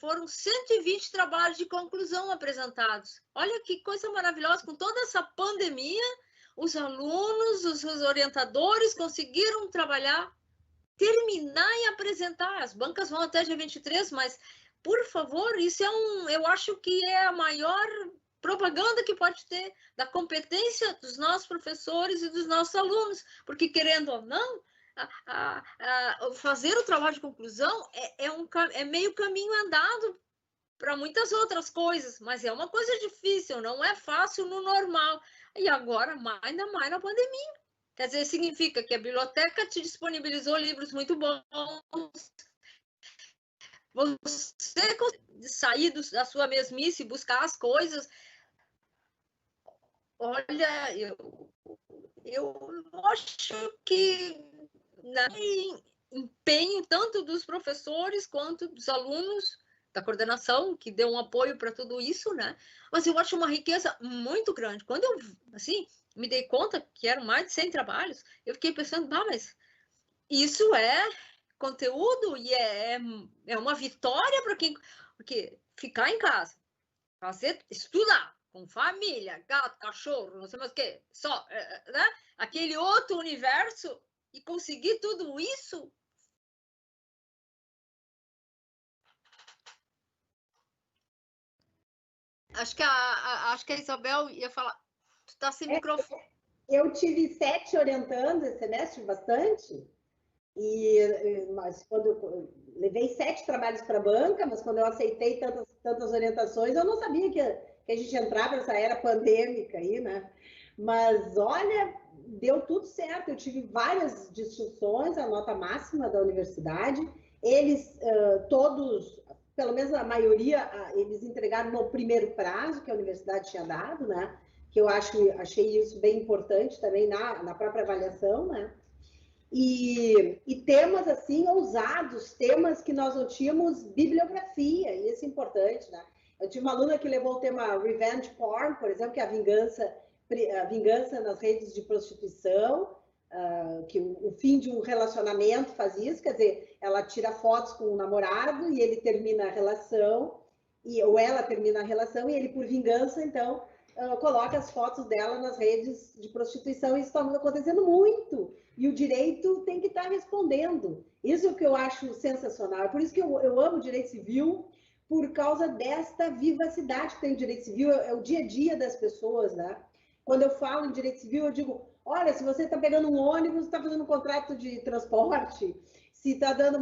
foram 120 trabalhos de conclusão apresentados. Olha que coisa maravilhosa, com toda essa pandemia, os alunos, os orientadores conseguiram trabalhar, terminar e apresentar. As bancas vão até dia 23, mas, por favor, isso eu acho que é a maior propaganda que pode ter da competência dos nossos professores e dos nossos alunos, porque, querendo ou não, fazer o trabalho de conclusão é meio caminho andado para muitas outras coisas, mas é uma coisa difícil, não é fácil no normal. E agora, ainda mais na pandemia. Quer dizer, significa que a biblioteca te disponibilizou livros muito bons, você consegue sair da sua mesmice e buscar as coisas. Olha, eu acho que empenho tanto dos professores quanto dos alunos da coordenação, que deu um apoio para tudo isso, né? Mas eu acho uma riqueza muito grande. Quando eu, assim, me dei conta que eram mais de 100 trabalhos, eu fiquei pensando, mas isso é conteúdo e é uma vitória para quem... Porque ficar em casa, estudar com família, gato, cachorro, não sei mais o que, só, né? Aquele outro universo, e conseguir tudo isso. Acho que a Isabel ia falar. Tu está sem microfone. Eu tive 7 orientando esse semestre, bastante. Mas quando eu levei 7 trabalhos para a banca, mas quando eu aceitei tantas orientações, eu não sabia que a gente entrava nessa era pandêmica aí, né? Mas olha, deu tudo certo. Eu tive várias distinções, a nota máxima da universidade. Eles todos, pelo menos a maioria, eles entregaram no primeiro prazo que a universidade tinha dado, né? Que eu achei isso bem importante também na própria avaliação, né? E temas assim ousados, temas que nós não tínhamos bibliografia, e isso é importante, né? Eu tive uma aluna que levou o tema revenge porn, por exemplo, que é a vingança nas redes de prostituição, que o fim de um relacionamento faz isso, quer dizer, ela tira fotos com o namorado e ele termina a relação, ou ela termina a relação, e ele, por vingança, então, coloca as fotos dela nas redes de prostituição, e isso está acontecendo muito, e o direito tem que estar respondendo. Isso é o que eu acho sensacional, por isso que eu amo o direito civil, por causa desta vivacidade que tem o direito civil, é o dia a dia das pessoas, né? Quando eu falo em direito civil, eu digo, olha, se você está pegando um ônibus, está fazendo um contrato de transporte, se está dando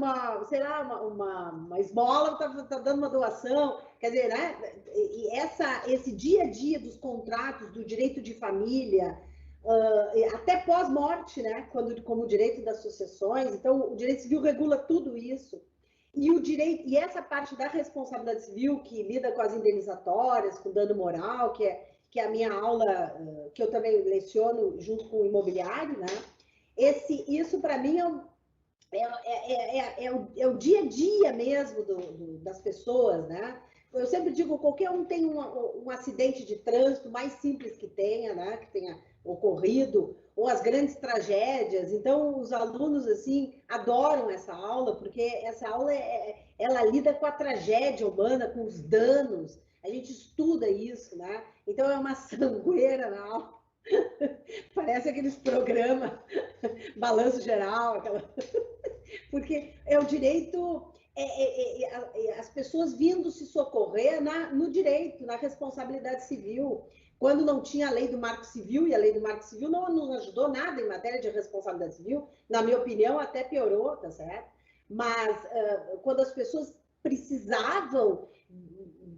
sei lá, uma esmola, está dando uma doação, quer dizer, né? E esse dia a dia dos contratos, do direito de família, até pós-morte, né? Como o direito das sucessões, então o direito civil regula tudo isso. E essa parte da responsabilidade civil, que lida com as indenizatórias, com dano moral, que é a minha aula, que eu também leciono junto com o imobiliário, né? Isso, para mim, é o dia a dia mesmo das pessoas, né? Eu sempre digo, qualquer um tem um acidente de trânsito mais simples que tenha, né? Que tenha ocorrido, ou as grandes tragédias. Então, os alunos, assim, adoram essa aula, porque essa aula, ela lida com a tragédia humana, com os danos. A gente estuda isso, né? Então, é uma sangueira na aula. Parece aqueles programas, balanço geral, porque é o direito, as pessoas vindo se socorrer no direito, na responsabilidade civil. Quando não tinha a lei do Marco Civil, e a lei do Marco Civil não ajudou nada em matéria de responsabilidade civil, na minha opinião, até piorou, tá certo? Mas quando as pessoas precisavam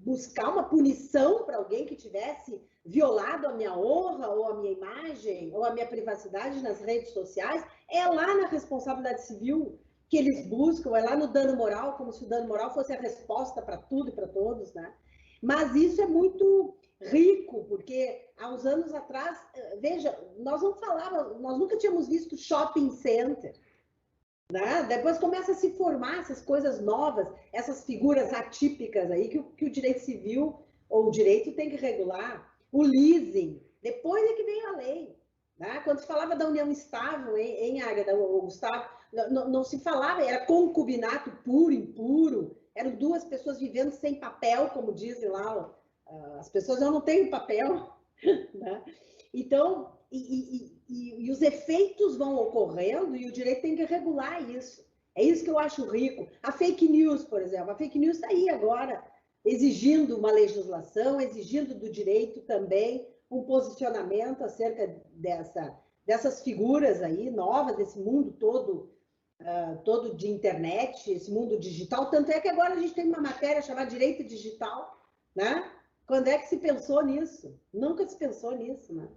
buscar uma punição para alguém que tivesse violado a minha honra, ou a minha imagem, ou a minha privacidade nas redes sociais, é lá na responsabilidade civil que eles buscam, é lá no dano moral, como se o dano moral fosse a resposta para tudo e para todos, né? Mas isso é muito rico, porque há uns anos atrás, veja, nós nunca tínhamos visto shopping center, né? Depois começa a se formar essas coisas novas, essas figuras atípicas aí que o direito civil ou o direito tem que regular. O leasing, depois é que veio a lei, né? Quando se falava da união estável, em Águeda, Gustavo, não se falava, era concubinato puro, impuro, eram duas pessoas vivendo sem papel, como dizem lá, as pessoas não têm papel, né? Então, e os efeitos vão ocorrendo e o direito tem que regular isso. É isso que eu acho rico. A fake news, por exemplo, a fake news está aí agora, exigindo uma legislação, exigindo do direito também um posicionamento acerca dessas figuras aí novas, desse mundo todo de internet, esse mundo digital. Tanto é que agora a gente tem uma matéria chamada Direito Digital, né? Quando é que se pensou nisso? Nunca se pensou nisso, né?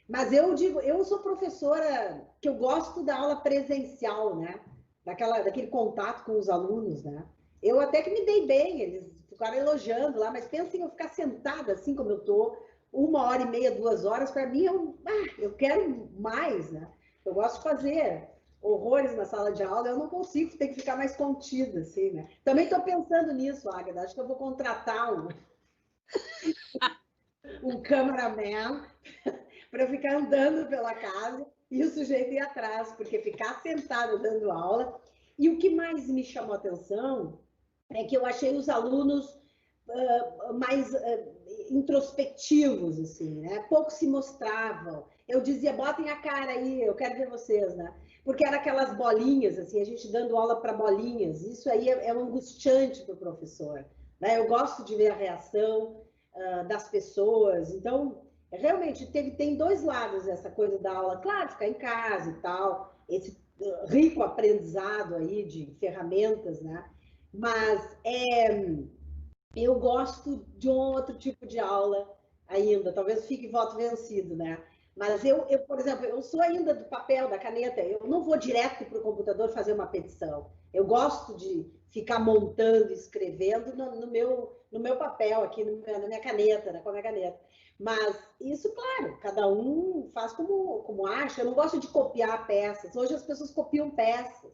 Mas eu digo, eu sou professora que eu gosto da aula presencial, né? Daquele contato com os alunos, né? Eu até que me dei bem, eles ficaram elogiando lá, mas pensem em eu ficar sentada assim como eu tô, 1h30, 2 horas, para mim, eu quero mais, né? Eu gosto de fazer horrores na sala de aula, eu não consigo, tenho que ficar mais contida, assim, né? Também estou pensando nisso, Águeda, acho que eu vou contratar um cameraman para eu ficar andando pela casa e o sujeito ir atrás, porque ficar sentado dando aula. E o que mais me chamou a atenção é que eu achei os alunos mais introspectivos, assim, né? Pouco se mostravam. Eu dizia, botem a cara aí, eu quero ver vocês, né? Porque era aquelas bolinhas, assim, a gente dando aula para bolinhas. Isso aí é angustiante para o professor, né? Eu gosto de ver a reação das pessoas. Então, realmente, tem dois lados essa coisa da aula. Claro, ficar em casa e tal, esse rico aprendizado aí de ferramentas, né? Mas eu gosto de um outro tipo de aula ainda, talvez fique voto vencido, né? Mas eu, por exemplo, eu sou ainda do papel, da caneta, eu não vou direto para o computador fazer uma petição. Eu gosto de ficar montando, escrevendo no meu papel aqui, na minha caneta, com a minha caneta. Mas isso, claro, cada um faz como acha. Eu não gosto de copiar peças. Hoje as pessoas copiam peças.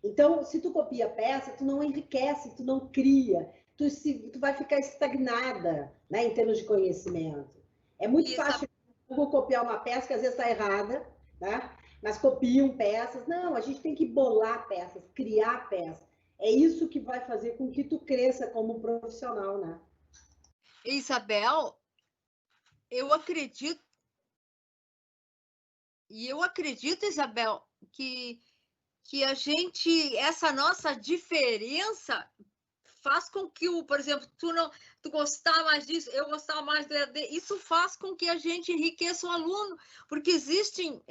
Então, se tu copia peça, tu não enriquece, tu não cria, tu vai ficar estagnada, né, em termos de conhecimento. É muito fácil vou copiar uma peça que às vezes está errada, né? Mas copiam peças. Não, a gente tem que bolar peças, criar peças. É isso que vai fazer com que tu cresça como profissional, né? Isabel, eu acredito, Isabel, que a gente, essa nossa diferença faz com que, por exemplo, tu gostar mais disso, eu gostar mais do EAD, isso faz com que a gente enriqueça o aluno, porque existem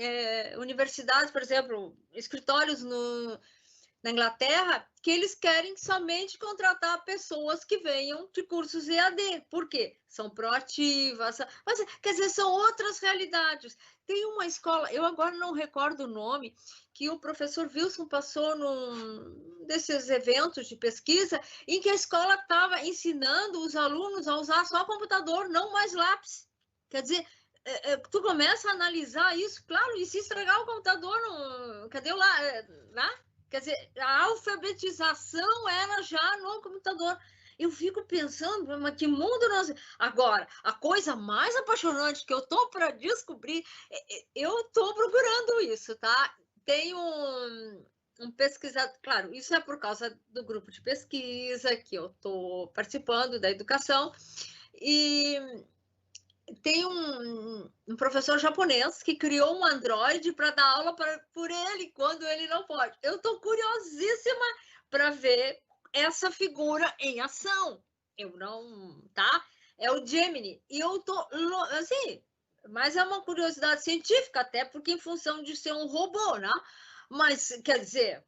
universidades, por exemplo, escritórios na Inglaterra, que eles querem somente contratar pessoas que venham de cursos EAD. Por quê? São proativas, mas, quer dizer, são outras realidades. Tem uma escola, eu agora não recordo o nome, que o professor Wilson passou num desses eventos de pesquisa, em que a escola estava ensinando os alunos a usar só computador, não mais lápis. Quer dizer, tu começa a analisar isso, claro, e se estragar o computador, cadê o lá? Né? Quer dizer, a alfabetização era já no computador. Eu fico pensando, mas que mundo nós... Agora, a coisa mais apaixonante que eu estou para descobrir, eu estou procurando isso, tá? Tem um pesquisador, claro, isso é por causa do grupo de pesquisa que eu estou participando, da educação, e tem um professor japonês que criou um Android para dar aula por ele quando ele não pode. Eu estou curiosíssima para ver essa figura em ação. Eu não, tá? É o Gemini. E eu tô assim, mas é uma curiosidade científica, até porque em função de ser um robô, né? Mas, quer dizer,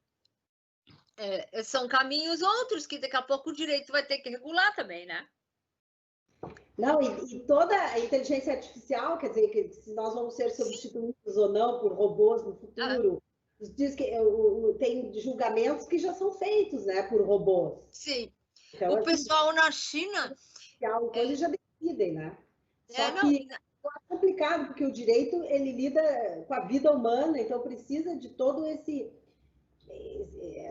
são caminhos outros que daqui a pouco o direito vai ter que regular também, né? Não, e toda a inteligência artificial, quer dizer, que se nós vamos ser substituídos ou não por robôs no futuro, diz que tem julgamentos que já são feitos, né, por robôs. Sim. Então, o pessoal na China... Eles já decidem, né? Só não, que é complicado, porque o direito, ele lida com a vida humana, então precisa de todo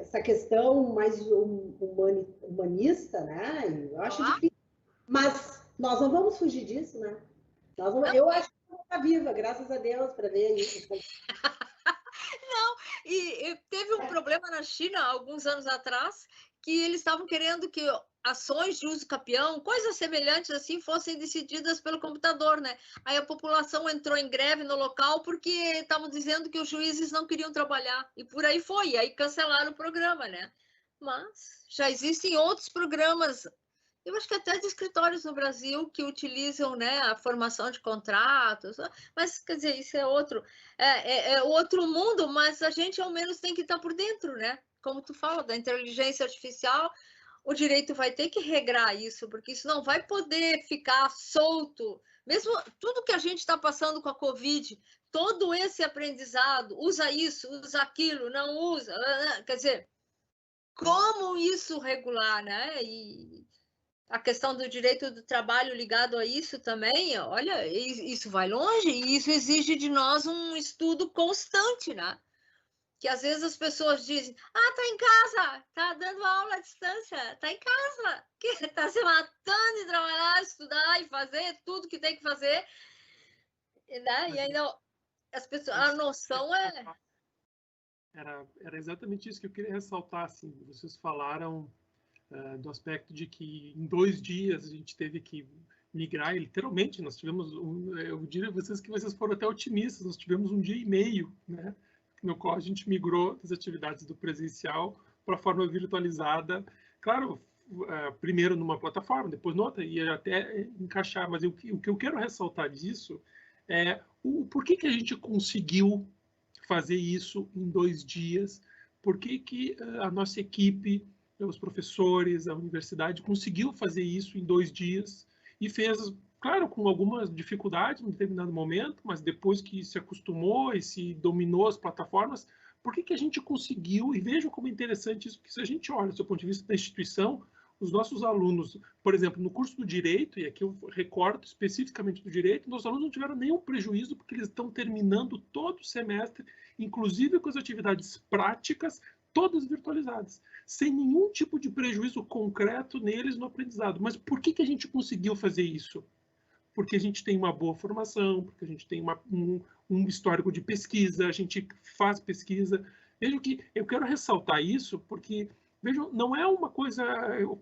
essa questão mais humanista, né? Eu acho difícil. Mas nós não vamos fugir disso, né? Eu acho que eu vou estar viva, graças a Deus, para ver isso. Não, e teve um problema na China, alguns anos atrás, que eles estavam querendo que ações de uso capião, coisas semelhantes assim, fossem decididas pelo computador, né? Aí a população entrou em greve no local porque estavam dizendo que os juízes não queriam trabalhar. E por aí foi, e aí cancelaram o programa, né? Mas já existem outros programas, eu acho que até de escritórios no Brasil que utilizam, né, a formação de contratos, mas, quer dizer, isso é outro mundo, mas a gente, ao menos, tem que estar por dentro, né? Como tu fala, da inteligência artificial, o direito vai ter que regrar isso, porque isso não vai poder ficar solto. Mesmo tudo que a gente está passando com a Covid, todo esse aprendizado, usa isso, usa aquilo, não usa, quer dizer, como isso regular, né? E a questão do direito do trabalho ligado a isso também, olha, isso vai longe e isso exige de nós um estudo constante, né? Que às vezes as pessoas dizem, tá em casa, tá dando aula à distância, tá em casa, que tá se matando de trabalhar, estudar e fazer tudo que tem que fazer, né? E ainda as pessoas, a noção Era exatamente isso que eu queria ressaltar, assim, vocês falaram do aspecto de que em 2 dias a gente teve que migrar, e literalmente nós tivemos, eu diria a vocês que vocês foram até otimistas, nós tivemos 1 dia e meio, né, no qual a gente migrou das atividades do presencial para a forma virtualizada, claro, primeiro numa plataforma, depois noutra, e até encaixar, mas o que eu quero ressaltar disso é por que a gente conseguiu fazer isso em 2 dias, por que a nossa equipe, os professores, a universidade conseguiu fazer isso em 2 dias e fez claro, com algumas dificuldades em determinado momento, mas depois que se acostumou e se dominou as plataformas, por que a gente conseguiu, e vejam como é interessante isso, porque se a gente olha do ponto de vista da instituição, os nossos alunos, por exemplo, no curso do Direito, e aqui eu recordo especificamente do Direito, nossos alunos não tiveram nenhum prejuízo, porque eles estão terminando todo o semestre, inclusive com as atividades práticas, todas virtualizadas, sem nenhum tipo de prejuízo concreto neles no aprendizado. Mas por que a gente conseguiu fazer isso? Porque a gente tem uma boa formação, porque a gente tem um histórico de pesquisa, a gente faz pesquisa. Vejam que eu quero ressaltar isso, porque, vejam, não é uma coisa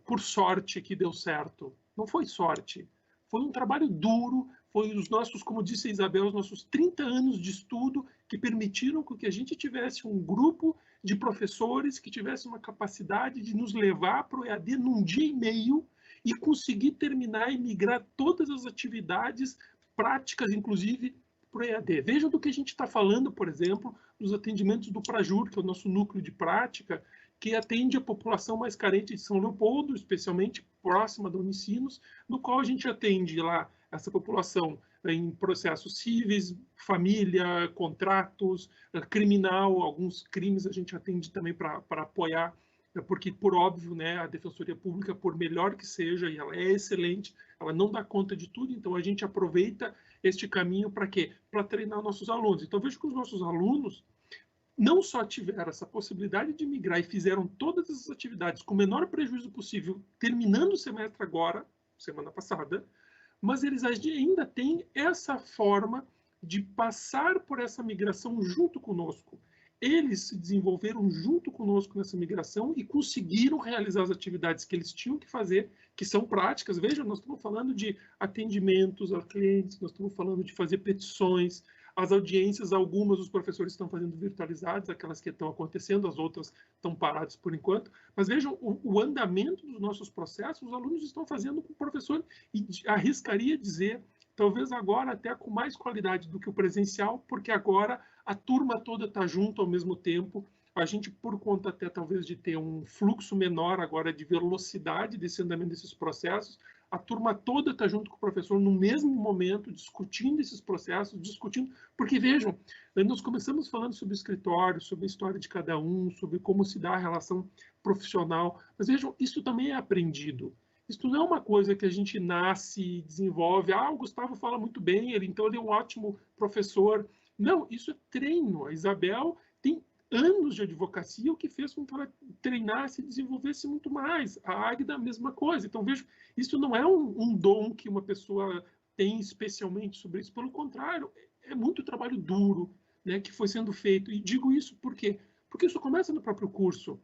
por sorte que deu certo. Não foi sorte. Foi um trabalho duro, foi os nossos, como disse a Isabel, os nossos 30 anos de estudo que permitiram que a gente tivesse um grupo de professores que tivesse uma capacidade de nos levar para o EAD num dia e meio, e conseguir terminar e migrar todas as atividades práticas, inclusive, para o EAD. Vejam do que a gente está falando, por exemplo, dos atendimentos do Prajur, que é o nosso núcleo de prática, que atende a população mais carente de São Leopoldo, especialmente próxima da Unicinos, no qual a gente atende lá essa população em processos cíveis, família, contratos, criminal, alguns crimes a gente atende também para apoiar, porque, por óbvio, né, a Defensoria Pública, por melhor que seja, e ela é excelente, ela não dá conta de tudo, então a gente aproveita este caminho para quê? Para treinar nossos alunos. Então, vejo que os nossos alunos não só tiveram essa possibilidade de migrar e fizeram todas essas atividades com o menor prejuízo possível, terminando o semestre agora, semana passada, mas eles ainda têm essa forma de passar por essa migração junto conosco. Eles se desenvolveram junto conosco nessa migração e conseguiram realizar as atividades que eles tinham que fazer, que são práticas. Veja, nós estamos falando de atendimentos aos clientes, nós estamos falando de fazer petições, as audiências, algumas os professores estão fazendo virtualizadas, aquelas que estão acontecendo, as outras estão paradas por enquanto. Mas vejam, o andamento dos nossos processos, os alunos estão fazendo com o professor, e arriscaria dizer, talvez agora até com mais qualidade do que o presencial, porque agora a turma toda está junto ao mesmo tempo. A gente, por conta até talvez de ter um fluxo menor agora de velocidade desse andamento desses processos, a turma toda está junto com o professor no mesmo momento, discutindo esses processos, discutindo, porque vejam, nós começamos falando sobre o escritório, sobre a história de cada um, sobre como se dá a relação profissional, mas vejam, isso também é aprendido. Isso não é uma coisa que a gente nasce e desenvolve. Ah, o Gustavo fala muito bem, então ele é um ótimo professor. Não, isso é treino. A Isabel tem anos de advocacia, o que fez com que ela treinasse e desenvolvesse muito mais. A Águida, a mesma coisa. Então, vejo, isso não é um dom que uma pessoa tem especialmente sobre isso. Pelo contrário, é muito trabalho duro, né, que foi sendo feito. E digo isso por quê? Porque isso começa no próprio curso.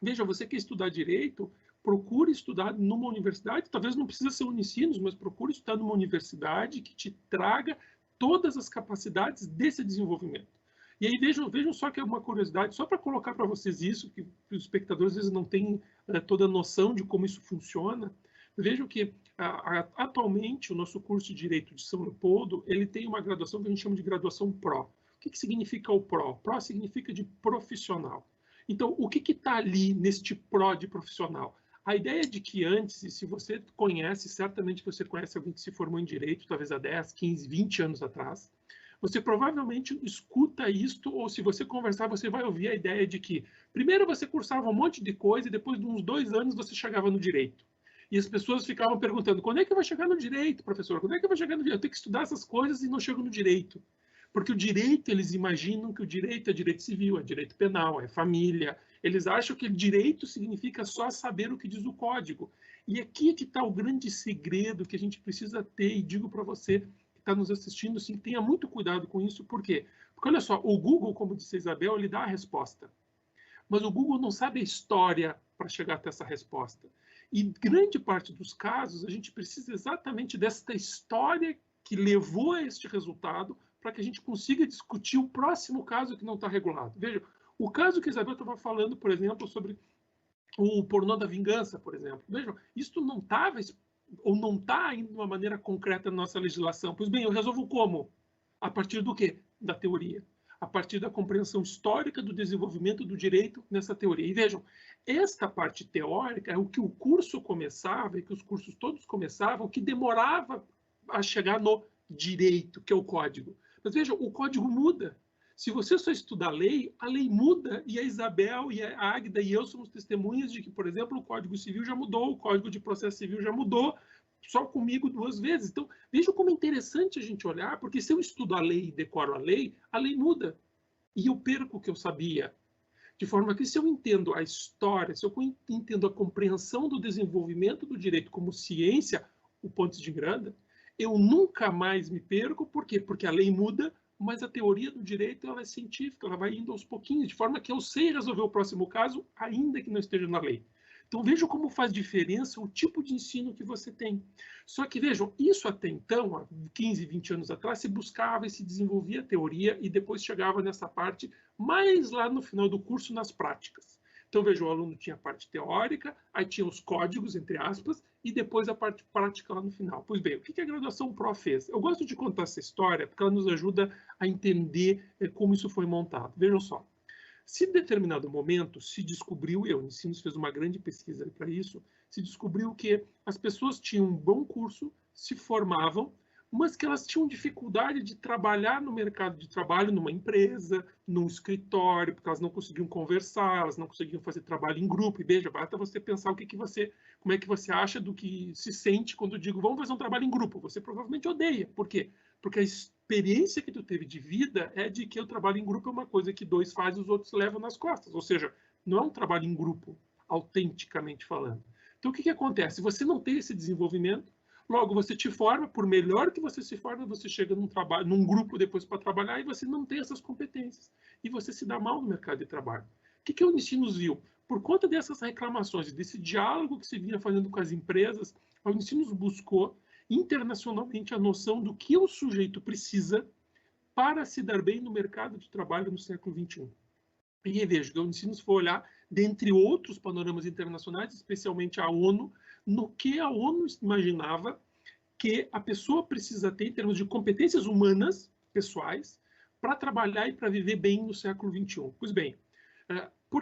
Veja, você quer estudar direito, procure estudar numa universidade, talvez não precisa ser Unicinos, mas procure estudar numa universidade que te traga todas as capacidades desse desenvolvimento. E aí vejam só que é uma curiosidade, só para colocar para vocês isso, que os espectadores às vezes não têm toda a noção de como isso funciona. Vejam que atualmente o nosso curso de Direito de São Leopoldo, ele tem uma graduação que a gente chama de graduação PRO. O que significa o PRO? PRO significa de profissional. Então, o que está ali neste PRO de profissional? A ideia de que antes, e se você conhece, certamente você conhece alguém que se formou em Direito, talvez há 10, 15, 20 anos atrás, você provavelmente escuta isto, ou se você conversar, você vai ouvir a ideia de que primeiro você cursava um monte de coisa e depois de uns 2 anos você chegava no Direito. E as pessoas ficavam perguntando, quando é que eu vou chegar no Direito, professor? Quando é que eu vou chegar no Direito? Eu tenho que estudar essas coisas e não chego no Direito. Porque o direito, eles imaginam que o direito é direito civil, é direito penal, é família. Eles acham que direito significa só saber o que diz o código. E aqui é que está o grande segredo que a gente precisa ter, e digo para você que está nos assistindo, assim, tenha muito cuidado com isso. Por quê? Porque, olha só, o Google, como disse a Isabel, ele dá a resposta. Mas o Google não sabe a história para chegar até essa resposta. E grande parte dos casos, a gente precisa exatamente desta história que levou a este resultado, para que a gente consiga discutir o próximo caso que não está regulado. Veja, o caso que a Isabel estava falando, por exemplo, sobre o pornô da vingança, por exemplo. Vejam, isso não estava, ou não está ainda de uma maneira concreta na nossa legislação. Pois bem, eu resolvo como? A partir do quê? Da teoria. A partir da compreensão histórica do desenvolvimento do direito nessa teoria. E vejam, esta parte teórica é o que o curso começava, e que os cursos todos começavam, que demorava a chegar no direito, que é o código. Mas veja, o código muda. Se você só estuda a lei muda, e a Isabel, e a Águida e eu somos testemunhas de que, por exemplo, o Código Civil já mudou, o Código de Processo Civil já mudou, só comigo 2 vezes. Então, veja como é interessante a gente olhar, porque se eu estudo a lei e decoro a lei muda. E eu perco o que eu sabia. De forma que, se eu entendo a história, se eu entendo a compreensão do desenvolvimento do direito como ciência, o Pontes de Miranda, eu nunca mais me perco. Por quê? Porque a lei muda, mas a teoria do direito ela é científica, ela vai indo aos pouquinhos, de forma que eu sei resolver o próximo caso, ainda que não esteja na lei. Então, vejam como faz diferença o tipo de ensino que você tem. Só que, vejam, isso até então, há 15, 20 anos atrás, se buscava e se desenvolvia a teoria e depois chegava nessa parte, mais lá no final do curso, nas práticas. Então, veja, o aluno tinha a parte teórica, aí tinha os códigos, entre aspas, e depois a parte prática lá no final. Pois bem, o que a graduação Pro fez? Eu gosto de contar essa história porque ela nos ajuda a entender como isso foi montado. Vejam só. Se em determinado momento se descobriu, o Unicinos fez uma grande pesquisa para isso, se descobriu que as pessoas tinham um bom curso, se formavam, mas que elas tinham dificuldade de trabalhar no mercado de trabalho, numa empresa, num escritório, porque elas não conseguiam conversar, elas não conseguiam fazer trabalho em grupo. E veja, basta você pensar como é que você acha do que se sente quando eu digo vamos fazer um trabalho em grupo. Você provavelmente odeia. Por quê? Porque a experiência que tu teve de vida é de que o trabalho em grupo é uma coisa que 2 fazem, os outros levam nas costas. Ou seja, não é um trabalho em grupo, autenticamente falando. Então, o que acontece? Você não tem esse desenvolvimento, logo você te forma, por melhor que você se forme, você chega num grupo depois para trabalhar e você não tem essas competências. E você se dá mal no mercado de trabalho. O que a Unicinos viu? Por conta dessas reclamações e desse diálogo que se vinha fazendo com as empresas, a Unicinos buscou internacionalmente a noção do que o sujeito precisa para se dar bem no mercado de trabalho no século XXI. E veja, a Unicinos foi olhar, dentre outros panoramas internacionais, especialmente a ONU, no que a ONU imaginava que a pessoa precisa ter em termos de competências humanas, pessoais, para trabalhar e para viver bem no século XXI. Pois bem,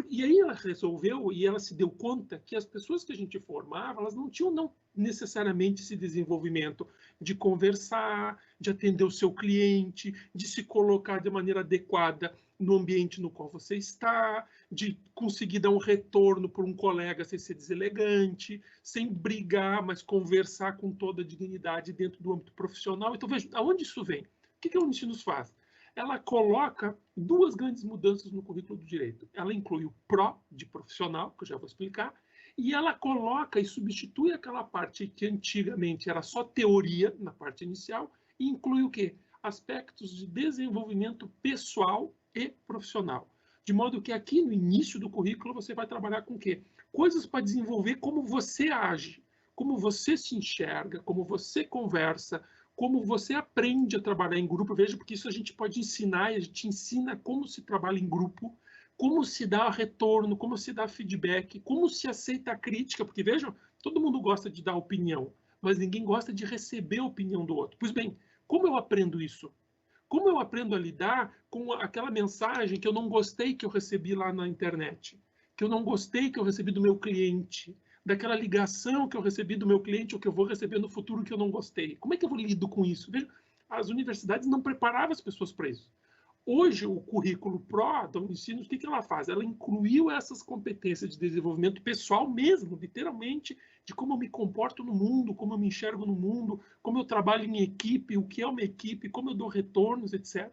e aí ela resolveu e ela se deu conta que as pessoas que a gente formava, elas não tinham necessariamente esse desenvolvimento de conversar, de atender o seu cliente, de se colocar de maneira adequada no ambiente no qual você está, de conseguir dar um retorno para um colega sem ser deselegante, sem brigar, mas conversar com toda a dignidade dentro do âmbito profissional. Então, veja, aonde isso vem? O que a Unicinos faz? Ela coloca 2 grandes mudanças no currículo do direito. Ela inclui o pró de profissional, que eu já vou explicar, e ela coloca e substitui aquela parte que antigamente era só teoria, na parte inicial, e inclui o quê? Aspectos de desenvolvimento pessoal e profissional. De modo que aqui no início do currículo você vai trabalhar com o quê? Coisas para desenvolver como você age, como você se enxerga, como você conversa, como você aprende a trabalhar em grupo. Veja, porque isso a gente pode ensinar, e a gente ensina como se trabalha em grupo, como se dá retorno, como se dá feedback, como se aceita a crítica, porque vejam, todo mundo gosta de dar opinião, mas ninguém gosta de receber a opinião do outro. Pois bem, como eu aprendo isso? Como eu aprendo a lidar com aquela mensagem que eu não gostei que eu recebi lá na internet, que eu não gostei que eu recebi do meu cliente, daquela ligação que eu recebi do meu cliente ou que eu vou receber no futuro que eu não gostei? Como é que eu lido com isso? Veja, as universidades não preparavam as pessoas para isso. Hoje, o currículo Pro da Unicinos, o que ela faz? Ela incluiu essas competências de desenvolvimento pessoal mesmo, literalmente, de como eu me comporto no mundo, como eu me enxergo no mundo, como eu trabalho em equipe, o que é uma equipe, como eu dou retornos, etc.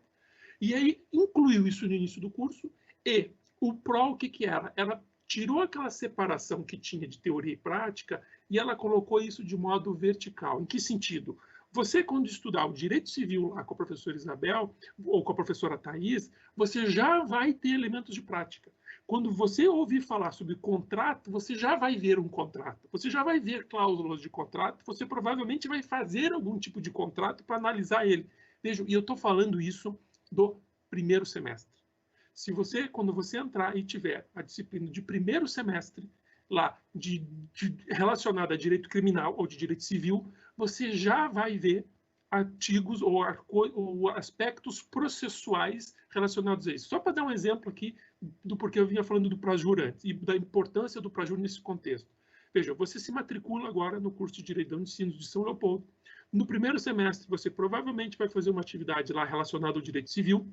E aí, incluiu isso no início do curso, e o Pro, o que era? Ela tirou aquela separação que tinha de teoria e prática e ela colocou isso de modo vertical. Em que sentido? Você, quando estudar o direito civil lá com a professora Isabel ou com a professora Thais, você já vai ter elementos de prática. Quando você ouvir falar sobre contrato, você já vai ver um contrato, você já vai ver cláusulas de contrato, você provavelmente vai fazer algum tipo de contrato para analisar ele. Veja, e eu estou falando isso do primeiro semestre. Se você, quando você entrar e tiver a disciplina de primeiro semestre, lá, relacionada a direito criminal ou de direito civil, você já vai ver artigos ou aspectos processuais relacionados a isso. Só para dar um exemplo aqui do porquê eu vinha falando do Prajur antes e da importância do Prajur nesse contexto. Veja, você se matricula agora no curso de Direito de Ensino de São Leopoldo. No primeiro semestre, você provavelmente vai fazer uma atividade lá relacionada ao direito civil,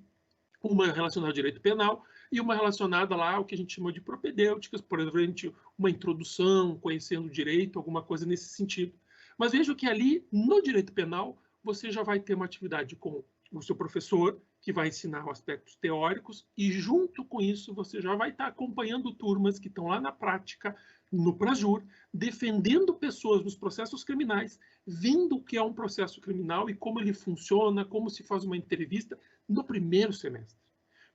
uma relacionada ao direito penal e uma relacionada lá ao que a gente chama de propedêuticas, por exemplo, uma introdução, conhecendo o direito, alguma coisa nesse sentido. Mas veja que ali, no direito penal, você já vai ter uma atividade com o seu professor, que vai ensinar aspectos teóricos, e junto com isso você já vai estar acompanhando turmas que estão lá na prática, no Prajur, defendendo pessoas nos processos criminais, vendo o que é um processo criminal e como ele funciona, como se faz uma entrevista, no primeiro semestre.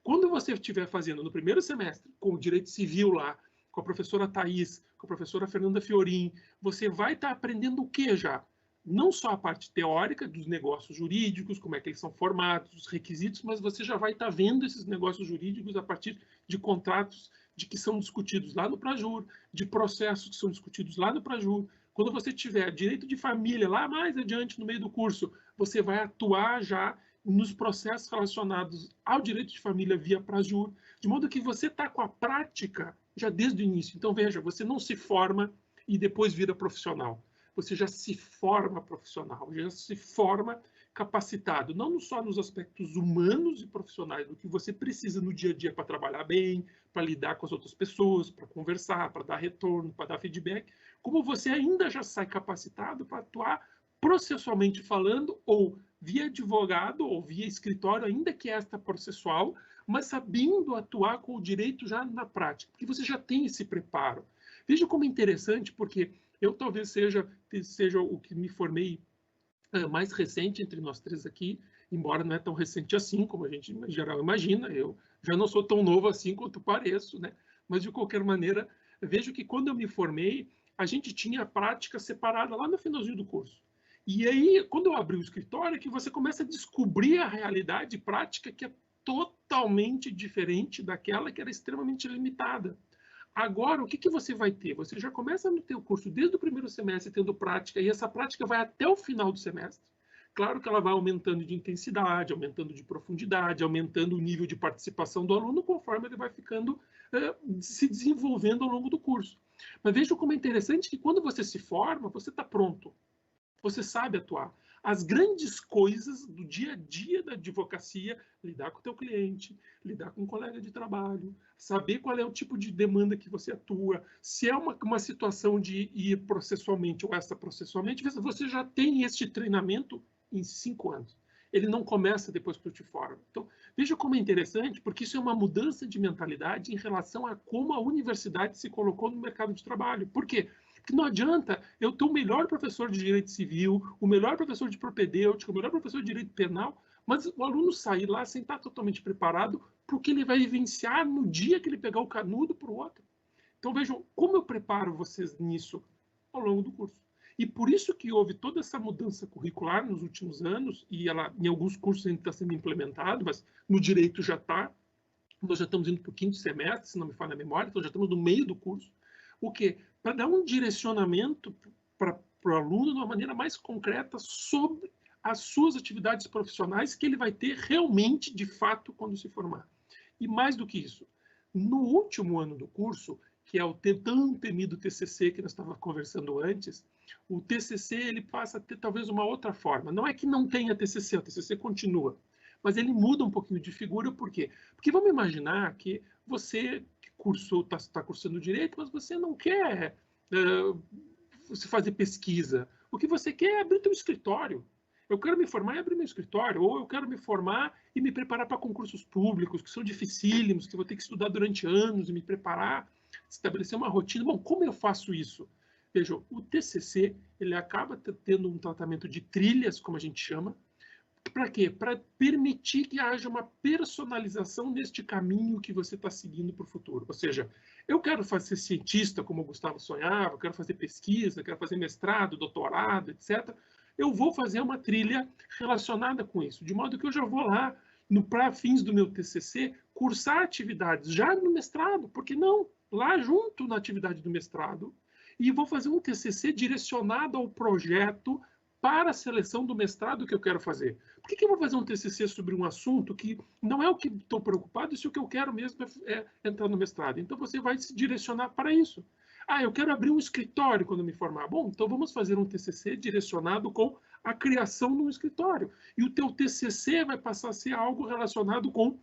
Quando você estiver fazendo no primeiro semestre, com o direito civil lá, com a professora Thais, com a professora Fernanda Fiorin, você vai estar aprendendo o que já? Não só a parte teórica dos negócios jurídicos, como é que eles são formados, os requisitos, mas você já vai estar vendo esses negócios jurídicos a partir de contratos de que são discutidos lá no Prajur, de processos que são discutidos lá no Prajur. Quando você tiver direito de família lá mais adiante no meio do curso, você vai atuar já nos processos relacionados ao direito de família via Prajur, de modo que você está com a prática já desde o início. Então, veja, você não se forma e depois vira profissional. Você já se forma profissional, já se forma capacitado, não só nos aspectos humanos e profissionais, do que você precisa no dia a dia para trabalhar bem, para lidar com as outras pessoas, para conversar, para dar retorno, para dar feedback, como você ainda já sai capacitado para atuar processualmente falando, ou via advogado, ou via escritório, ainda que esta processual, mas sabendo atuar com o direito já na prática, porque você já tem esse preparo. Veja como é interessante, porque eu talvez seja o que me formei mais recente entre nós três aqui, embora não é tão recente assim, como a gente em geral imagina. Eu já não sou tão novo assim quanto pareço, né? Mas, de qualquer maneira, vejo que quando eu me formei, a gente tinha a prática separada lá no finalzinho do curso. E aí, quando eu abri o escritório, que você começa a descobrir a realidade prática que é totalmente diferente daquela que era extremamente limitada. Agora, o que você vai ter? Você já começa no teu curso desde o primeiro semestre tendo prática, e essa prática vai até o final do semestre. Claro que ela vai aumentando de intensidade, aumentando de profundidade, aumentando o nível de participação do aluno conforme ele vai ficando, se desenvolvendo ao longo do curso. Mas veja como é interessante que quando você se forma, você está pronto. Você sabe atuar. As grandes coisas do dia a dia da advocacia, lidar com o teu cliente, lidar com um colega de trabalho, saber qual é o tipo de demanda que você atua, se é uma situação de ir processualmente ou extraprocessualmente, você já tem este treinamento em 5 anos. Ele não começa depois que tu te forma. Então, veja como é interessante, porque isso é uma mudança de mentalidade em relação a como a universidade se colocou no mercado de trabalho. Por quê? Porque não adianta eu ter o melhor professor de direito civil, o melhor professor de propedêutica, o melhor professor de direito penal, mas o aluno sair lá sem estar totalmente preparado para o que ele vai vivenciar no dia que ele pegar o canudo para o outro. Então vejam como eu preparo vocês nisso ao longo do curso. E por isso que houve toda essa mudança curricular nos últimos anos, e ela em alguns cursos ainda está sendo implementado, mas no direito já está. Nós já estamos indo para o 5º semestre, se não me falha a memória, então já estamos no meio do curso. O quê? Para dar um direcionamento para o aluno de uma maneira mais concreta sobre as suas atividades profissionais que ele vai ter realmente, de fato, quando se formar. E mais do que isso, no último ano do curso, que é o tão temido TCC que nós estávamos conversando antes, o TCC ele passa a ter talvez uma outra forma. Não é que não tenha TCC, o TCC continua, mas ele muda um pouquinho de figura. Por quê? Porque vamos imaginar que você está cursando direito, mas você não quer você fazer pesquisa. O que você quer é abrir teu escritório. Eu quero me formar e abrir meu escritório, ou eu quero me formar e me preparar para concursos públicos, que são dificílimos, que eu vou ter que estudar durante anos e me preparar, estabelecer uma rotina. Bom, como eu faço isso? Veja, o TCC, ele acaba tendo um tratamento de trilhas, como a gente chama. Para quê? Para permitir que haja uma personalização neste caminho que você está seguindo para o futuro. Ou seja, eu quero ser cientista, como o Gustavo sonhava, eu quero fazer pesquisa, quero fazer mestrado, doutorado, etc. Eu vou fazer uma trilha relacionada com isso, de modo que eu já vou lá, para fins do meu TCC, cursar atividades já no mestrado, porque não? Lá junto na atividade do mestrado, e vou fazer um TCC direcionado ao projeto para a seleção do mestrado que eu quero fazer. Por que eu vou fazer um TCC sobre um assunto que não é o que estou preocupado, e se o que eu quero mesmo é entrar no mestrado? Então, você vai se direcionar para isso. Ah, eu quero abrir um escritório quando me formar. Bom, então vamos fazer um TCC direcionado com a criação de um escritório. E o teu TCC vai passar a ser algo relacionado com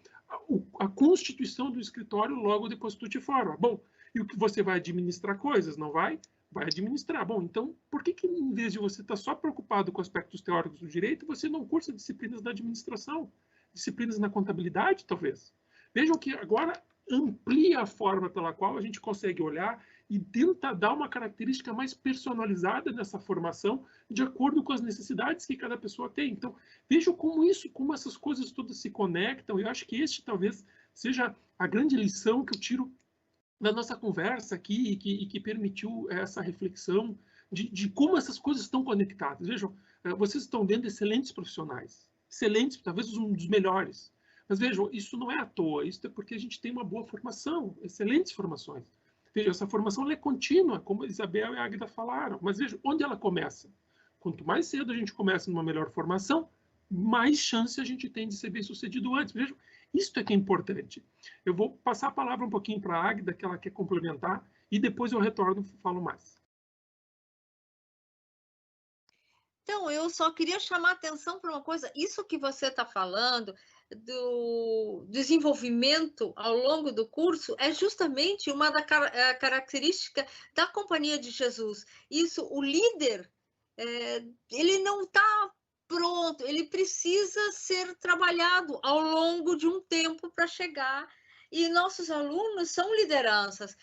a constituição do escritório logo depois que tu te forma. Bom, e o que você vai administrar coisas, não vai? Vai administrar. Bom, então, por que em vez de você estar só preocupado com aspectos teóricos do direito, você não cursa disciplinas da administração? Disciplinas na contabilidade, talvez? Vejam que agora amplia a forma pela qual a gente consegue olhar e tenta dar uma característica mais personalizada nessa formação, de acordo com as necessidades que cada pessoa tem. Então, vejam como essas coisas todas se conectam. Eu acho que este talvez seja a grande lição que eu tiro da nossa conversa aqui e que permitiu essa reflexão de como essas coisas estão conectadas. Vejam, vocês estão vendo excelentes profissionais, excelentes, talvez um dos melhores. Mas vejam, isso não é à toa, isso é porque a gente tem uma boa formação, excelentes formações. Vejam, essa formação é contínua, como a Isabel e a Águida falaram, mas vejam, onde ela começa? Quanto mais cedo a gente começa numa melhor formação, mais chance a gente tem de ser bem sucedido antes. Vejam, isso é que é importante. Eu vou passar a palavra um pouquinho para a Águida, que ela quer complementar, e depois eu retorno e falo mais. Então, eu só queria chamar a atenção para uma coisa. Isso que você está falando do desenvolvimento ao longo do curso é justamente uma da característica da Companhia de Jesus. Isso, o líder, ele não está pronto, ele precisa ser trabalhado ao longo de um tempo para chegar. E nossos alunos são lideranças.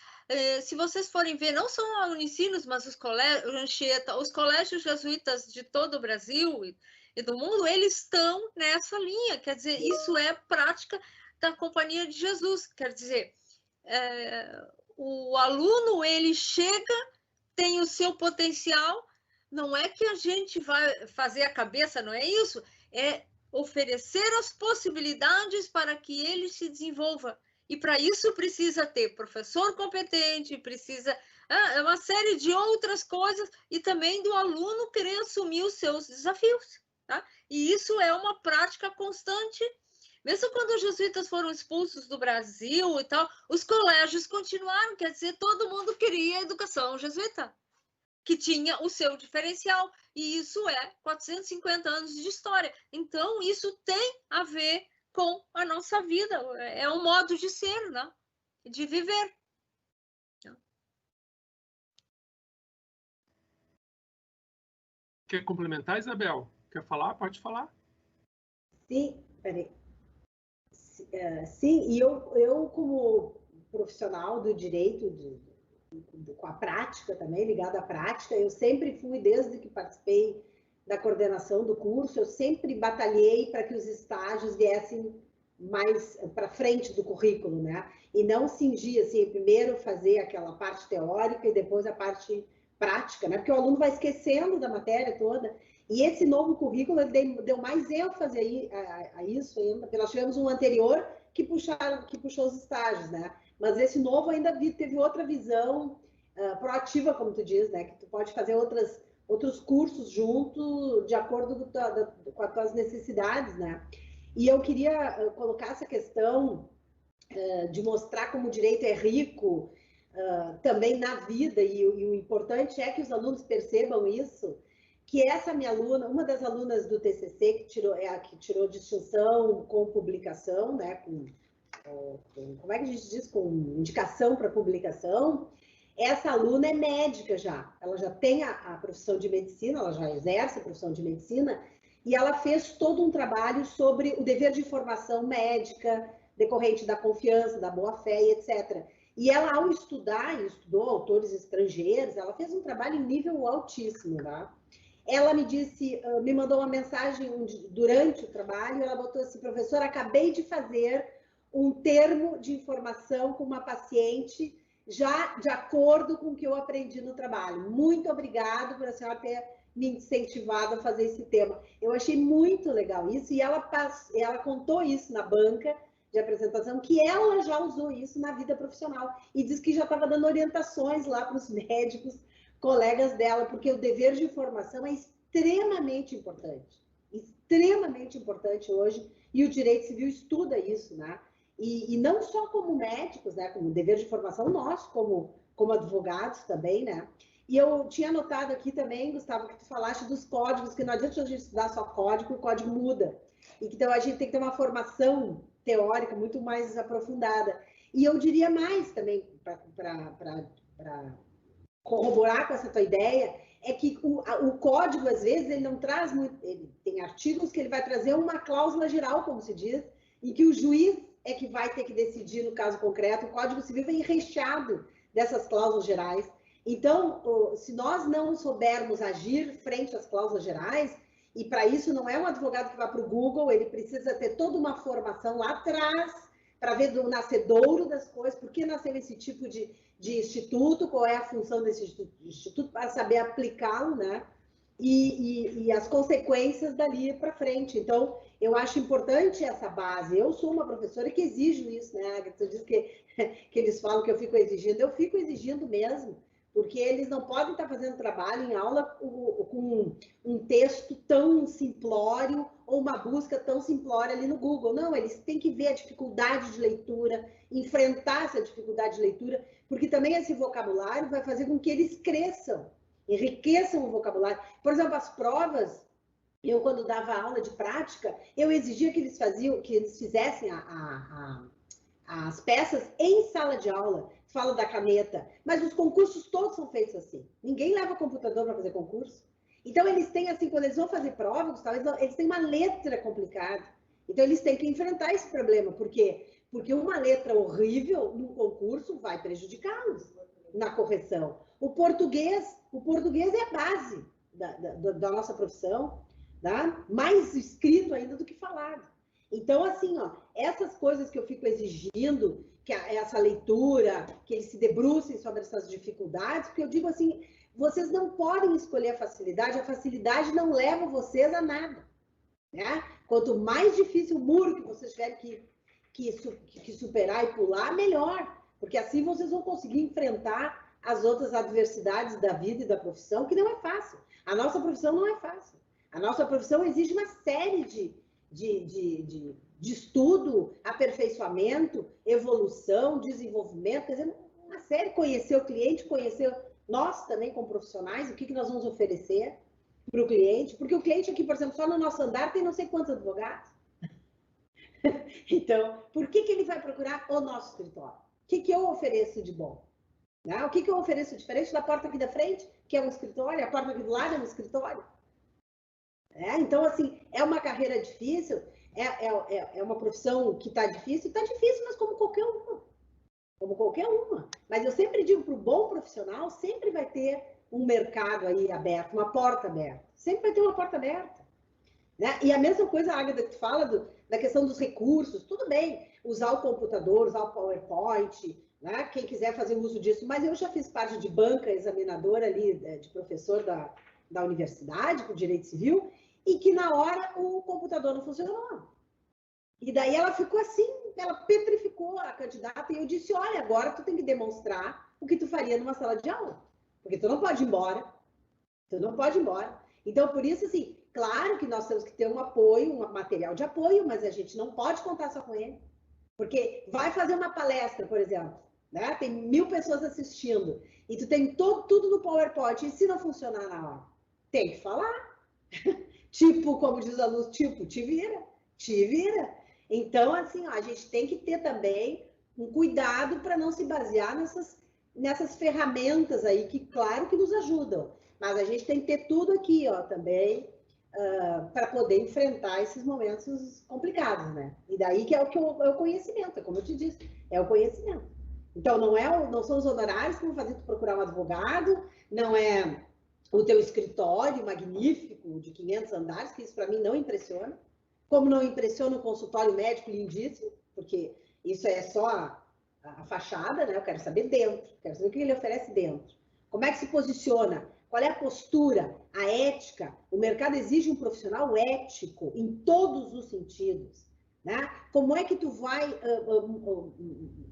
Se vocês forem ver, não só a Unicinos, mas os colégios jesuítas de todo o Brasil e do mundo, eles estão nessa linha. Quer dizer, isso é prática da Companhia de Jesus. Quer dizer, o aluno, ele chega, tem o seu potencial, não é que a gente vai fazer a cabeça, não é isso? É oferecer as possibilidades para que ele se desenvolva. E para isso precisa ter professor competente, precisa uma série de outras coisas e também do aluno querer assumir os seus desafios. Tá? E isso é uma prática constante. Mesmo quando os jesuítas foram expulsos do Brasil e tal, os colégios continuaram, quer dizer, todo mundo queria a educação jesuíta, que tinha o seu diferencial. E isso é 450 anos de história. Então, isso tem a ver com a nossa vida, é um modo de ser, né? De viver. Quer complementar, Isabel? Quer falar? Pode falar. Sim, peraí. Sim, e eu como profissional do direito, com a prática também, ligada à prática, eu sempre fui, desde que participei da coordenação do curso, eu sempre batalhei para que os estágios viessem mais para frente do currículo, né? E não cingir, assim, primeiro fazer aquela parte teórica e depois a parte prática, né? Porque o aluno vai esquecendo da matéria toda. E esse novo currículo deu mais ênfase a isso ainda, porque nós tivemos um anterior que puxou os estágios, né? Mas esse novo ainda teve outra visão proativa, como tu diz, né? Que tu pode fazer outros cursos junto, de acordo com as tuas necessidades, né? E eu queria colocar essa questão de mostrar como o direito é rico também na vida, e o importante é que os alunos percebam isso, que essa minha aluna, uma das alunas do TCC, que tirou distinção com publicação, né? Como é que a gente diz? Com indicação para publicação. Essa aluna é médica já, ela já tem a profissão de medicina, ela já exerce a profissão de medicina, e ela fez todo um trabalho sobre o dever de informação médica, decorrente da confiança, da boa-fé, etc. E ela, ao estudar, e estudou autores estrangeiros, ela fez um trabalho em nível altíssimo, tá? Ela me mandou uma mensagem durante o trabalho, ela botou assim: professora, acabei de fazer um termo de informação com uma paciente já de acordo com o que eu aprendi no trabalho. Muito obrigada por a senhora ter me incentivado a fazer esse tema. Eu achei muito legal isso, e ela contou isso na banca de apresentação, que ela já usou isso na vida profissional, e diz que já estava dando orientações lá para os médicos, colegas dela, porque o dever de informação é extremamente importante hoje, e o direito civil estuda isso, né? E não só como médicos, né? Como dever de informação nosso, como como advogados também, né? E eu tinha notado aqui também, Gustavo, que tu falaste dos códigos, que não adianta a gente estudar só código, o código muda. E que, então a gente tem que ter uma formação teórica muito mais aprofundada. E eu diria mais também, para corroborar com essa tua ideia, é que o código, às vezes, ele não traz muito... Ele tem artigos que ele vai trazer uma cláusula geral, como se diz, em que o juiz é que vai ter que decidir no caso concreto. O Código Civil vem recheado dessas cláusulas gerais. Então, se nós não soubermos agir frente às cláusulas gerais, e para isso não é um advogado que vai para o Google, ele precisa ter toda uma formação lá atrás, para ver do nascedouro das coisas, por que nasceu esse tipo de instituto, qual é a função desse instituto, para saber aplicá-lo, né? E as consequências dali para frente. Então, eu acho importante essa base. Eu sou uma professora que exijo isso, né? Você diz que eles falam que eu fico exigindo mesmo, porque eles não podem estar fazendo trabalho em aula com um texto tão simplório ou uma busca tão simplória ali no Google. Não, eles têm que ver a dificuldade de leitura, enfrentar essa dificuldade de leitura, porque também esse vocabulário vai fazer com que eles cresçam, enriqueçam o vocabulário. Por exemplo, as provas, eu quando dava aula de prática, eu exigia que eles fizessem as peças em sala de aula. Falo da caneta, mas os concursos todos são feitos assim. Ninguém leva computador para fazer concurso. Então, eles têm assim, quando eles vão fazer prova, Gustavo, eles têm uma letra complicada. Então, eles têm que enfrentar esse problema. Por quê? Porque uma letra horrível no concurso vai prejudicá-los na correção. O português é a base da nossa profissão, tá? Mais escrito ainda do que falado. Então, assim, ó, essas coisas que eu fico exigindo, que essa leitura, que eles se debrucem sobre essas dificuldades, porque eu digo assim, vocês não podem escolher a facilidade não leva vocês a nada, né? Quanto mais difícil o muro que vocês tiverem que superar e pular, melhor, porque assim vocês vão conseguir enfrentar as outras adversidades da vida e da profissão, que não é fácil. A nossa profissão não é fácil. A nossa profissão exige uma série de estudo, aperfeiçoamento, evolução, desenvolvimento, quer dizer, uma série, conhecer o cliente, conhecer nós também como profissionais, o que nós vamos oferecer para o cliente, porque o cliente aqui, por exemplo, só no nosso andar tem não sei quantos advogados. Então, por que ele vai procurar o nosso escritório? O que eu ofereço de bom? Né? O que eu ofereço diferente da porta aqui da frente, que é um escritório, a porta aqui do lado é um escritório? Então, assim, é uma carreira difícil, é uma profissão que está difícil, mas como qualquer uma. Como qualquer uma. Mas eu sempre digo, para o bom profissional, sempre vai ter um mercado aí aberto, uma porta aberta. Sempre vai ter uma porta aberta. Né? E a mesma coisa, Águeda, que tu fala da questão dos recursos, tudo bem, usar o computador, usar o PowerPoint, né? Quem quiser fazer uso disso, mas eu já fiz parte de banca examinadora ali, de professor da universidade, com direito civil, e que na hora o computador não funcionou. E daí ela ficou assim, ela petrificou a candidata, e eu disse, olha, agora tu tem que demonstrar o que tu faria numa sala de aula, porque tu não pode ir embora, Então, por isso, assim, claro que nós temos que ter um apoio, um material de apoio, mas a gente não pode contar só com ele, porque vai fazer uma palestra, por exemplo, né? Tem 1000 pessoas assistindo, e tu tem tudo no PowerPoint, e se não funcionar na hora? Tem que falar. Tipo, como diz a Luz, tipo, te vira. Então, assim, ó, a gente tem que ter também um cuidado para não se basear nessas ferramentas aí, que claro que nos ajudam, mas a gente tem que ter tudo aqui, ó, também, para poder enfrentar esses momentos complicados, né? E daí que é o conhecimento, como eu te disse, é o conhecimento. Então, não são os honorários que vão fazer tu procurar um advogado, não é o teu escritório magnífico de 500 andares, que isso para mim não impressiona, como não impressiona o consultório médico lindíssimo, porque isso é só a fachada, né? Eu quero saber dentro, quero saber o que ele oferece dentro. Como é que se posiciona? Qual é a postura, a ética? O mercado exige um profissional ético em todos os sentidos, né? Como é que tu vai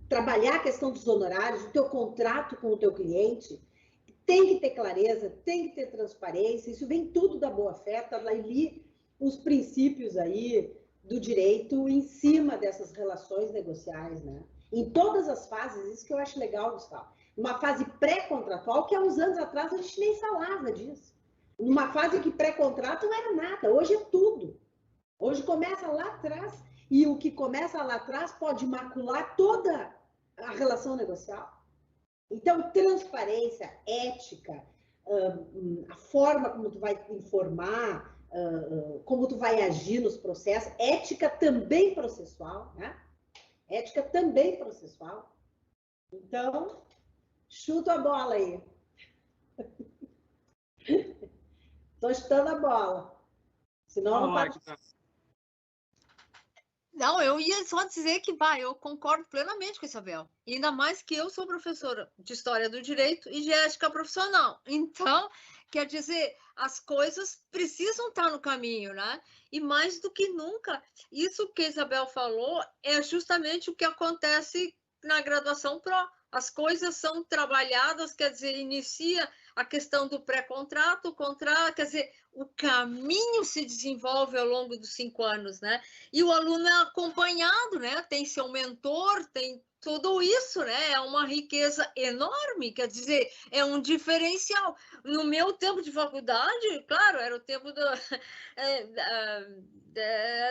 trabalhar a questão dos honorários, o teu contrato com o teu cliente? Tem que ter clareza, tem que ter transparência, isso vem tudo da boa-fé, tá ali os princípios aí do direito em cima dessas relações negociais, né? Em todas as fases, isso que eu acho legal, Gustavo. numa fase pré-contratual, que há uns anos atrás a gente nem falava disso. Numa fase que pré-contrato não era nada, hoje é tudo. Hoje começa lá atrás, e o que começa lá atrás pode macular toda a relação negocial. Então, transparência, ética, a forma como tu vai informar, como tu vai agir nos processos, ética também processual, né? Ética também processual. Então, chuta a bola aí. Estou chutando a bola. Senão não pode... Não, eu ia só dizer que, eu concordo plenamente com a Isabel. Ainda mais que eu sou professora de História do Direito e de Ética Profissional. Então, quer dizer, as coisas precisam estar no caminho, né? E mais do que nunca, isso que a Isabel falou é justamente o que acontece na graduação Pro. As coisas são trabalhadas, quer dizer, inicia a questão do pré-contrato, o contrato, quer dizer, o caminho se desenvolve ao longo dos 5 anos, né? E o aluno é acompanhado, né? Tem seu mentor, tem tudo isso, né? É uma riqueza enorme, quer dizer, é um diferencial. No meu tempo de faculdade, claro, era o tempo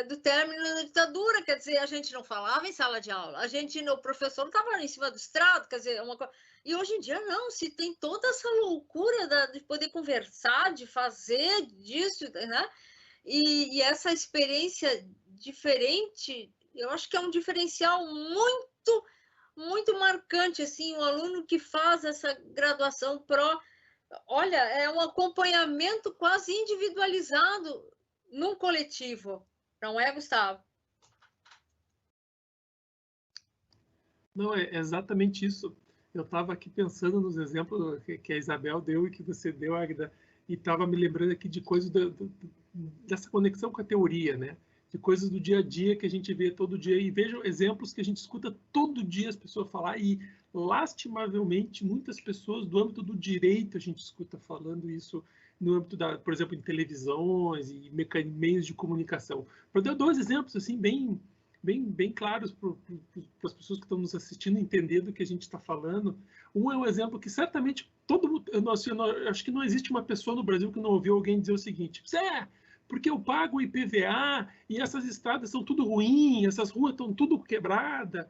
do término da ditadura, quer dizer, a gente não falava em sala de aula, o professor não estava em cima do estrado, quer dizer, uma coisa... E hoje em dia não, se tem toda essa loucura de poder conversar, de fazer disso, né? E essa experiência diferente, eu acho que é um diferencial muito, muito marcante, assim, o aluno que faz essa graduação Pro, olha, é um acompanhamento quase individualizado num coletivo, não é, Gustavo? Não, é exatamente isso. Eu estava aqui pensando nos exemplos que a Isabel deu e que você deu, Águida, e estava me lembrando aqui de coisas dessa conexão com a teoria, né? De coisas do dia a dia que a gente vê todo dia, e vejo exemplos que a gente escuta todo dia as pessoas falar, e lastimavelmente muitas pessoas do âmbito do direito a gente escuta falando isso no âmbito por exemplo, em televisões e meios de comunicação. Para dar 2 exemplos assim bem claros para as pessoas que estão nos assistindo entender do que a gente está falando. Um é um exemplo que certamente todo mundo, eu acho que não existe uma pessoa no Brasil que não ouviu alguém dizer o seguinte: porque eu pago o IPVA e essas estradas são tudo ruins, essas ruas estão tudo quebradas,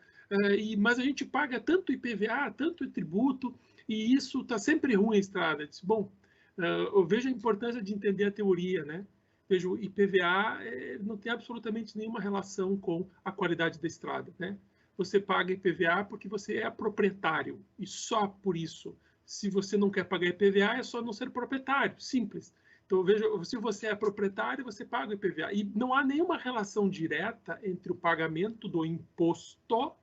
mas a gente paga tanto IPVA, tanto tributo, e isso está sempre ruim a estrada. Eu disse, bom, eu vejo a importância de entender a teoria, né? Veja, o IPVA não tem absolutamente nenhuma relação com a qualidade da estrada, né? Você paga IPVA porque você é proprietário, e só por isso. Se você não quer pagar IPVA, é só não ser proprietário, simples. Então, veja, se você é proprietário, você paga o IPVA. E não há nenhuma relação direta entre o pagamento do imposto,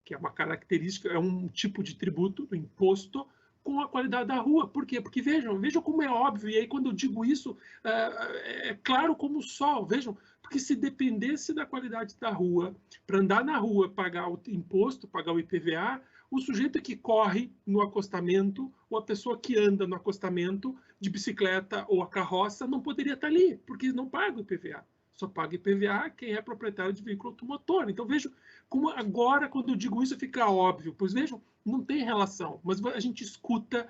que é uma característica, é um tipo de tributo do imposto, com a qualidade da rua. Por quê? Porque vejam como é óbvio, e aí quando eu digo isso, é claro como o sol, vejam, porque se dependesse da qualidade da rua, para andar na rua, pagar o imposto, pagar o IPVA, o sujeito que corre no acostamento, ou a pessoa que anda no acostamento de bicicleta ou a carroça, não poderia estar ali, porque não paga o IPVA. Só paga IPVA quem é proprietário de veículo automotor. Então, vejam como agora, quando eu digo isso, fica óbvio. Pois vejam, não tem relação, mas a gente escuta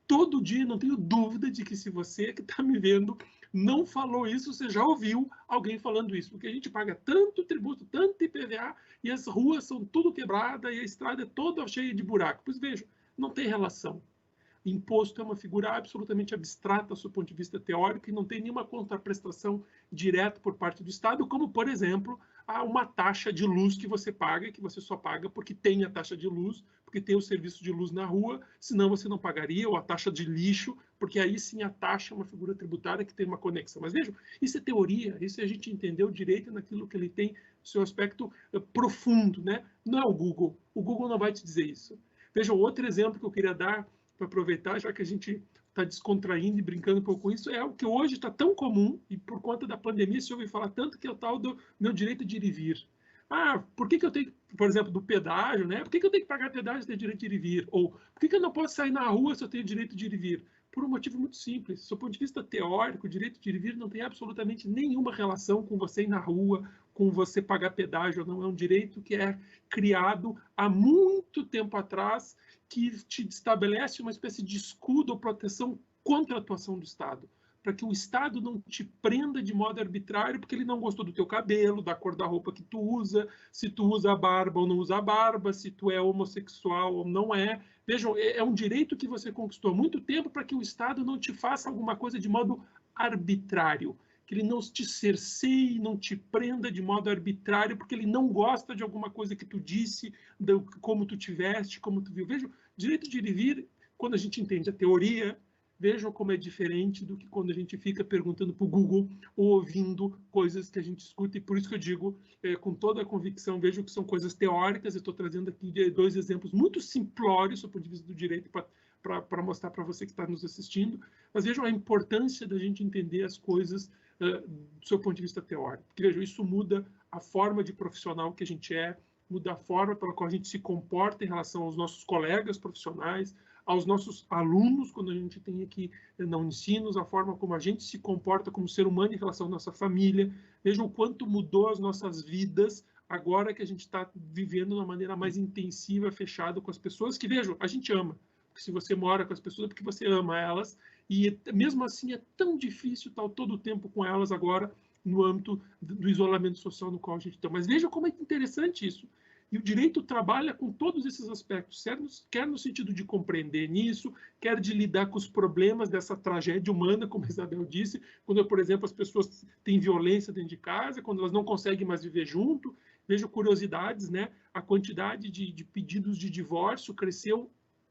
todo dia, não tenho dúvida de que se você que está me vendo não falou isso, você já ouviu alguém falando isso, porque a gente paga tanto tributo, tanto IPVA, e as ruas são tudo quebradas, e a estrada é toda cheia de buraco. Pois vejam, não tem relação. Imposto é uma figura absolutamente abstrata do ponto de vista teórico e não tem nenhuma contraprestação direta por parte do Estado, como, por exemplo, uma taxa de luz que você paga, que você só paga porque tem a taxa de luz, porque tem o serviço de luz na rua, senão você não pagaria, ou a taxa de lixo, porque aí sim a taxa é uma figura tributária que tem uma conexão. Mas vejam, isso é teoria, isso a gente entendeu o direito naquilo que ele tem, seu aspecto profundo, né? Não é o Google não vai te dizer isso. Vejam, outro exemplo que eu queria dar, para aproveitar, já que a gente está descontraindo e brincando um pouco com isso, é o que hoje está tão comum, e por conta da pandemia se ouve falar tanto, que é o tal do meu direito de ir e vir. Por que eu tenho, por exemplo, do pedágio, né? Por que eu tenho que pagar pedágio se eu tenho direito de ir e vir? Ou por que eu não posso sair na rua se eu tenho direito de ir e vir? por um motivo muito simples. Do ponto de vista teórico, o direito de ir e vir não tem absolutamente nenhuma relação com você ir na rua, com você pagar pedágio ou não. É um direito que é criado há muito tempo atrás, que te estabelece uma espécie de escudo ou proteção contra a atuação do Estado, para que o Estado não te prenda de modo arbitrário porque ele não gostou do teu cabelo, da cor da roupa que tu usa, se tu usa a barba ou não usa a barba, se tu é homossexual ou não é. Vejam, é um direito que você conquistou há muito tempo para que o Estado não te faça alguma coisa de modo arbitrário, que ele não te cerceie, não te prenda de modo arbitrário, porque ele não gosta de alguma coisa que tu disse, como tu te veste, como tu viu. Vejam, direito de ir e vir, quando a gente entende a teoria, vejam como é diferente do que quando a gente fica perguntando para o Google ou ouvindo coisas que a gente escuta. E por isso que eu digo, com toda a convicção, vejo que são coisas teóricas. Eu estou trazendo aqui 2 exemplos muito simplórios do ponto de vista do direito para mostrar para você que está nos assistindo. Mas vejam a importância da gente entender as coisas do seu ponto de vista teórico. Porque, vejam, isso muda a forma de profissional que a gente é, muda a forma pela qual a gente se comporta em relação aos nossos colegas profissionais, aos nossos alunos, quando a gente tem aqui no ensino, a forma como a gente se comporta como ser humano em relação à nossa família. Vejam o quanto mudou as nossas vidas agora que a gente está vivendo de uma maneira mais intensiva, fechada com as pessoas que, vejam, a gente ama. Porque se você mora com as pessoas é porque você ama elas, e mesmo assim é tão difícil estar todo o tempo com elas agora no âmbito do isolamento social no qual a gente está. Mas vejam como é interessante isso. E o direito trabalha com todos esses aspectos, quer no sentido de compreender nisso, quer de lidar com os problemas dessa tragédia humana, como a Isabel disse, quando, por exemplo, as pessoas têm violência dentro de casa, quando elas não conseguem mais viver junto. Vejo curiosidades, né? A quantidade de pedidos de divórcio cresceu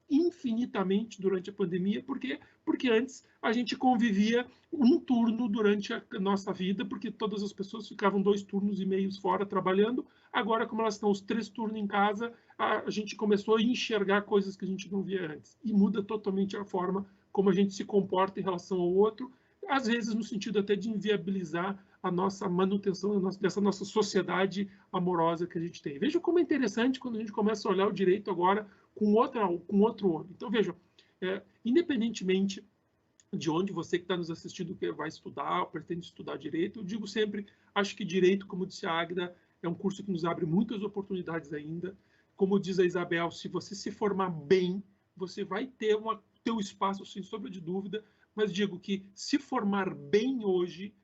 infinitamente durante a pandemia. Por quê? Porque antes a gente convivia um turno durante a nossa vida, porque todas as pessoas ficavam 2 turnos e meio fora trabalhando. Agora, como elas estão os 3 turnos em casa, a gente começou a enxergar coisas que a gente não via antes. E muda totalmente a forma como a gente se comporta em relação ao outro, às vezes no sentido até de inviabilizar a nossa manutenção dessa nossa sociedade amorosa que a gente tem. Veja como é interessante quando a gente começa a olhar o direito agora com outro olho. Então, vejam, independentemente de onde você que está nos assistindo que vai estudar, ou pretende estudar direito, eu digo sempre, acho que direito, como disse a Águida, é um curso que nos abre muitas oportunidades ainda. Como diz a Isabel, se você se formar bem, você vai ter teu espaço, sem sombra de dúvida, mas digo que se formar bem hoje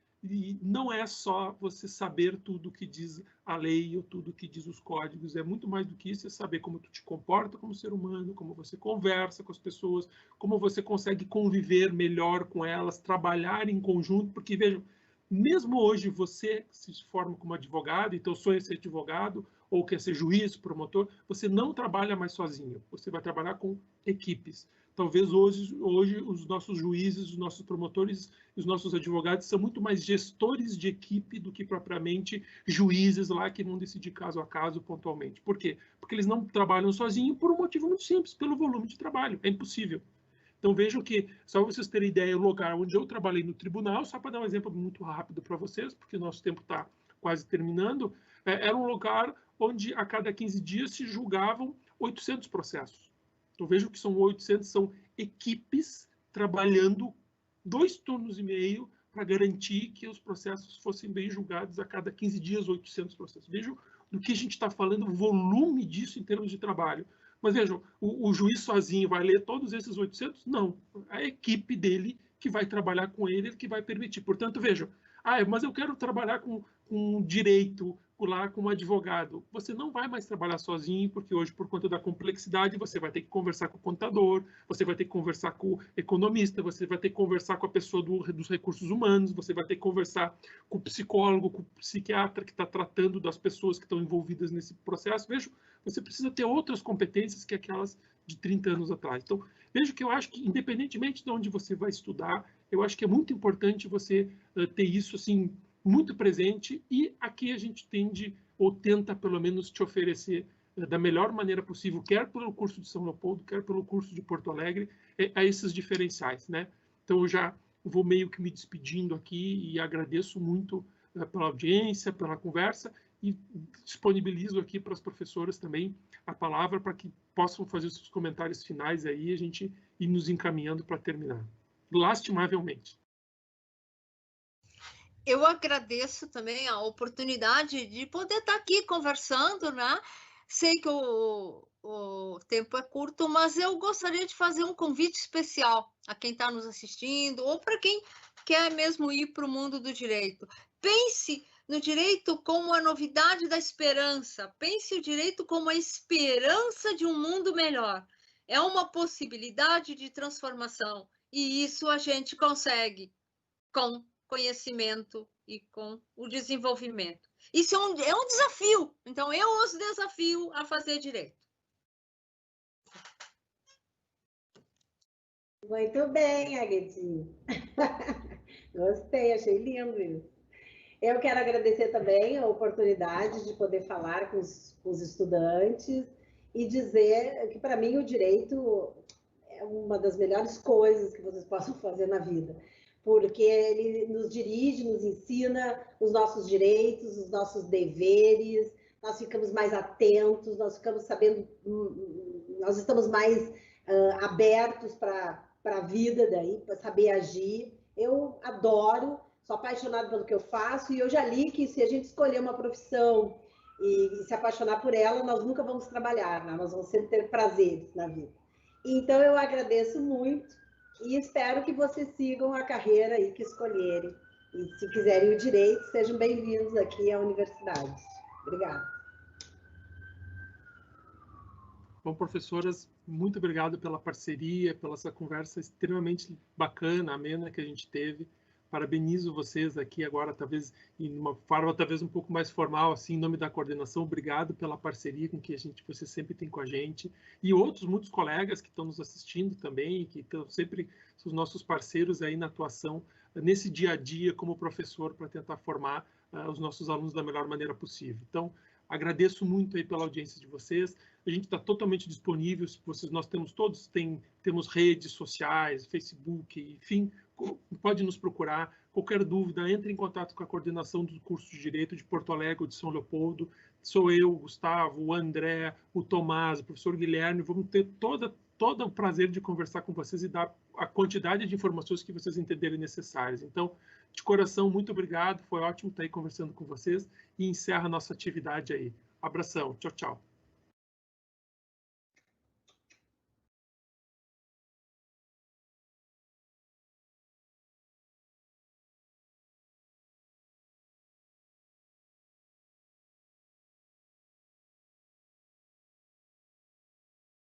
não é só você saber tudo que diz a lei ou tudo que diz os códigos, é muito mais do que isso, é saber como tu te comporta como ser humano, como você conversa com as pessoas, como você consegue conviver melhor com elas, trabalhar em conjunto, porque vejam, mesmo hoje você se forma como advogado, então sonha ser advogado, ou quer ser juiz, promotor, você não trabalha mais sozinho, você vai trabalhar com equipes. Talvez hoje os nossos juízes, os nossos promotores, os nossos advogados são muito mais gestores de equipe do que propriamente juízes lá que vão decidir caso a caso pontualmente. Por quê? Porque eles não trabalham sozinhos por um motivo muito simples, pelo volume de trabalho. É impossível. Então vejam que, só vocês terem ideia, o lugar onde eu trabalhei no tribunal, só para dar um exemplo muito rápido para vocês, porque o nosso tempo está quase terminando, era um lugar onde a cada 15 dias se julgavam 800 processos. Então vejam que são 800, são equipes trabalhando 2 turnos e meio para garantir que os processos fossem bem julgados a cada 15 dias, 800 processos. Vejam do que a gente está falando, o volume disso em termos de trabalho. Mas vejam, o juiz sozinho vai ler todos esses 800? Não. A equipe dele que vai trabalhar com ele, que vai permitir. Portanto, vejam, mas eu quero trabalhar com direito, lá com um advogado. Você não vai mais trabalhar sozinho, porque hoje, por conta da complexidade, você vai ter que conversar com o contador, você vai ter que conversar com o economista, você vai ter que conversar com a pessoa dos recursos humanos, você vai ter que conversar com o psicólogo, com o psiquiatra que está tratando das pessoas que estão envolvidas nesse processo. Veja, você precisa ter outras competências que aquelas de 30 anos atrás. Então, veja que eu acho que, independentemente de onde você vai estudar, eu acho que é muito importante você ter isso, assim, muito presente, e aqui a gente tende, ou tenta pelo menos te oferecer da melhor maneira possível, quer pelo curso de São Leopoldo, quer pelo curso de Porto Alegre, a esses diferenciais, né? Então eu já vou meio que me despedindo aqui e agradeço muito pela audiência, pela conversa, e disponibilizo aqui para as professoras também a palavra para que possam fazer os seus comentários finais aí, a gente ir nos encaminhando para terminar. lastimavelmente. Eu agradeço também a oportunidade de poder estar aqui conversando, né? Sei que o tempo é curto, mas eu gostaria de fazer um convite especial a quem está nos assistindo ou para quem quer mesmo ir para o mundo do direito. Pense no direito como a novidade da esperança. Pense o direito como a esperança de um mundo melhor. É uma possibilidade de transformação e isso a gente consegue com conhecimento e com o desenvolvimento. Isso é um desafio, então eu os desafio a fazer direito. Muito bem, Aguedinho. Gostei, achei lindo isso. Eu quero agradecer também a oportunidade de poder falar com os estudantes e dizer que, para mim, o direito é uma das melhores coisas que vocês possam fazer na vida, porque ele nos dirige, nos ensina os nossos direitos, os nossos deveres, nós ficamos mais atentos, nós ficamos sabendo, nós estamos mais abertos para a vida daí, para saber agir. Eu adoro, sou apaixonada pelo que eu faço e eu já li que se a gente escolher uma profissão e se apaixonar por ela, nós nunca vamos trabalhar, né? Nós vamos sempre ter prazeres na vida. Então, eu agradeço muito e espero que vocês sigam a carreira aí que escolherem. E se quiserem o direito, sejam bem-vindos aqui à universidade. Obrigada. Bom, professoras, muito obrigado pela parceria, pela essa conversa extremamente bacana, amena que a gente teve. Parabenizo vocês aqui agora, talvez em uma forma talvez um pouco mais formal, assim, em nome da coordenação. Obrigado pela parceria com que você sempre tem com a gente. E muitos colegas que estão nos assistindo também, que estão sempre os nossos parceiros aí na atuação, nesse dia a dia como professor, para tentar formar os nossos alunos da melhor maneira possível. Então, agradeço muito aí pela audiência de vocês. A gente está totalmente disponível. Nós temos redes sociais, Facebook, enfim, pode nos procurar. Qualquer dúvida, entre em contato com a coordenação do curso de Direito de Porto Alegre ou de São Leopoldo. Sou eu, o Gustavo, o André, o Tomás, o professor Guilherme. Vamos ter todo o prazer de conversar com vocês e dar a quantidade de informações que vocês entenderem necessárias. Então, de coração, muito obrigado. Foi ótimo estar aí conversando com vocês e encerra a nossa atividade aí. Abração. Tchau, tchau.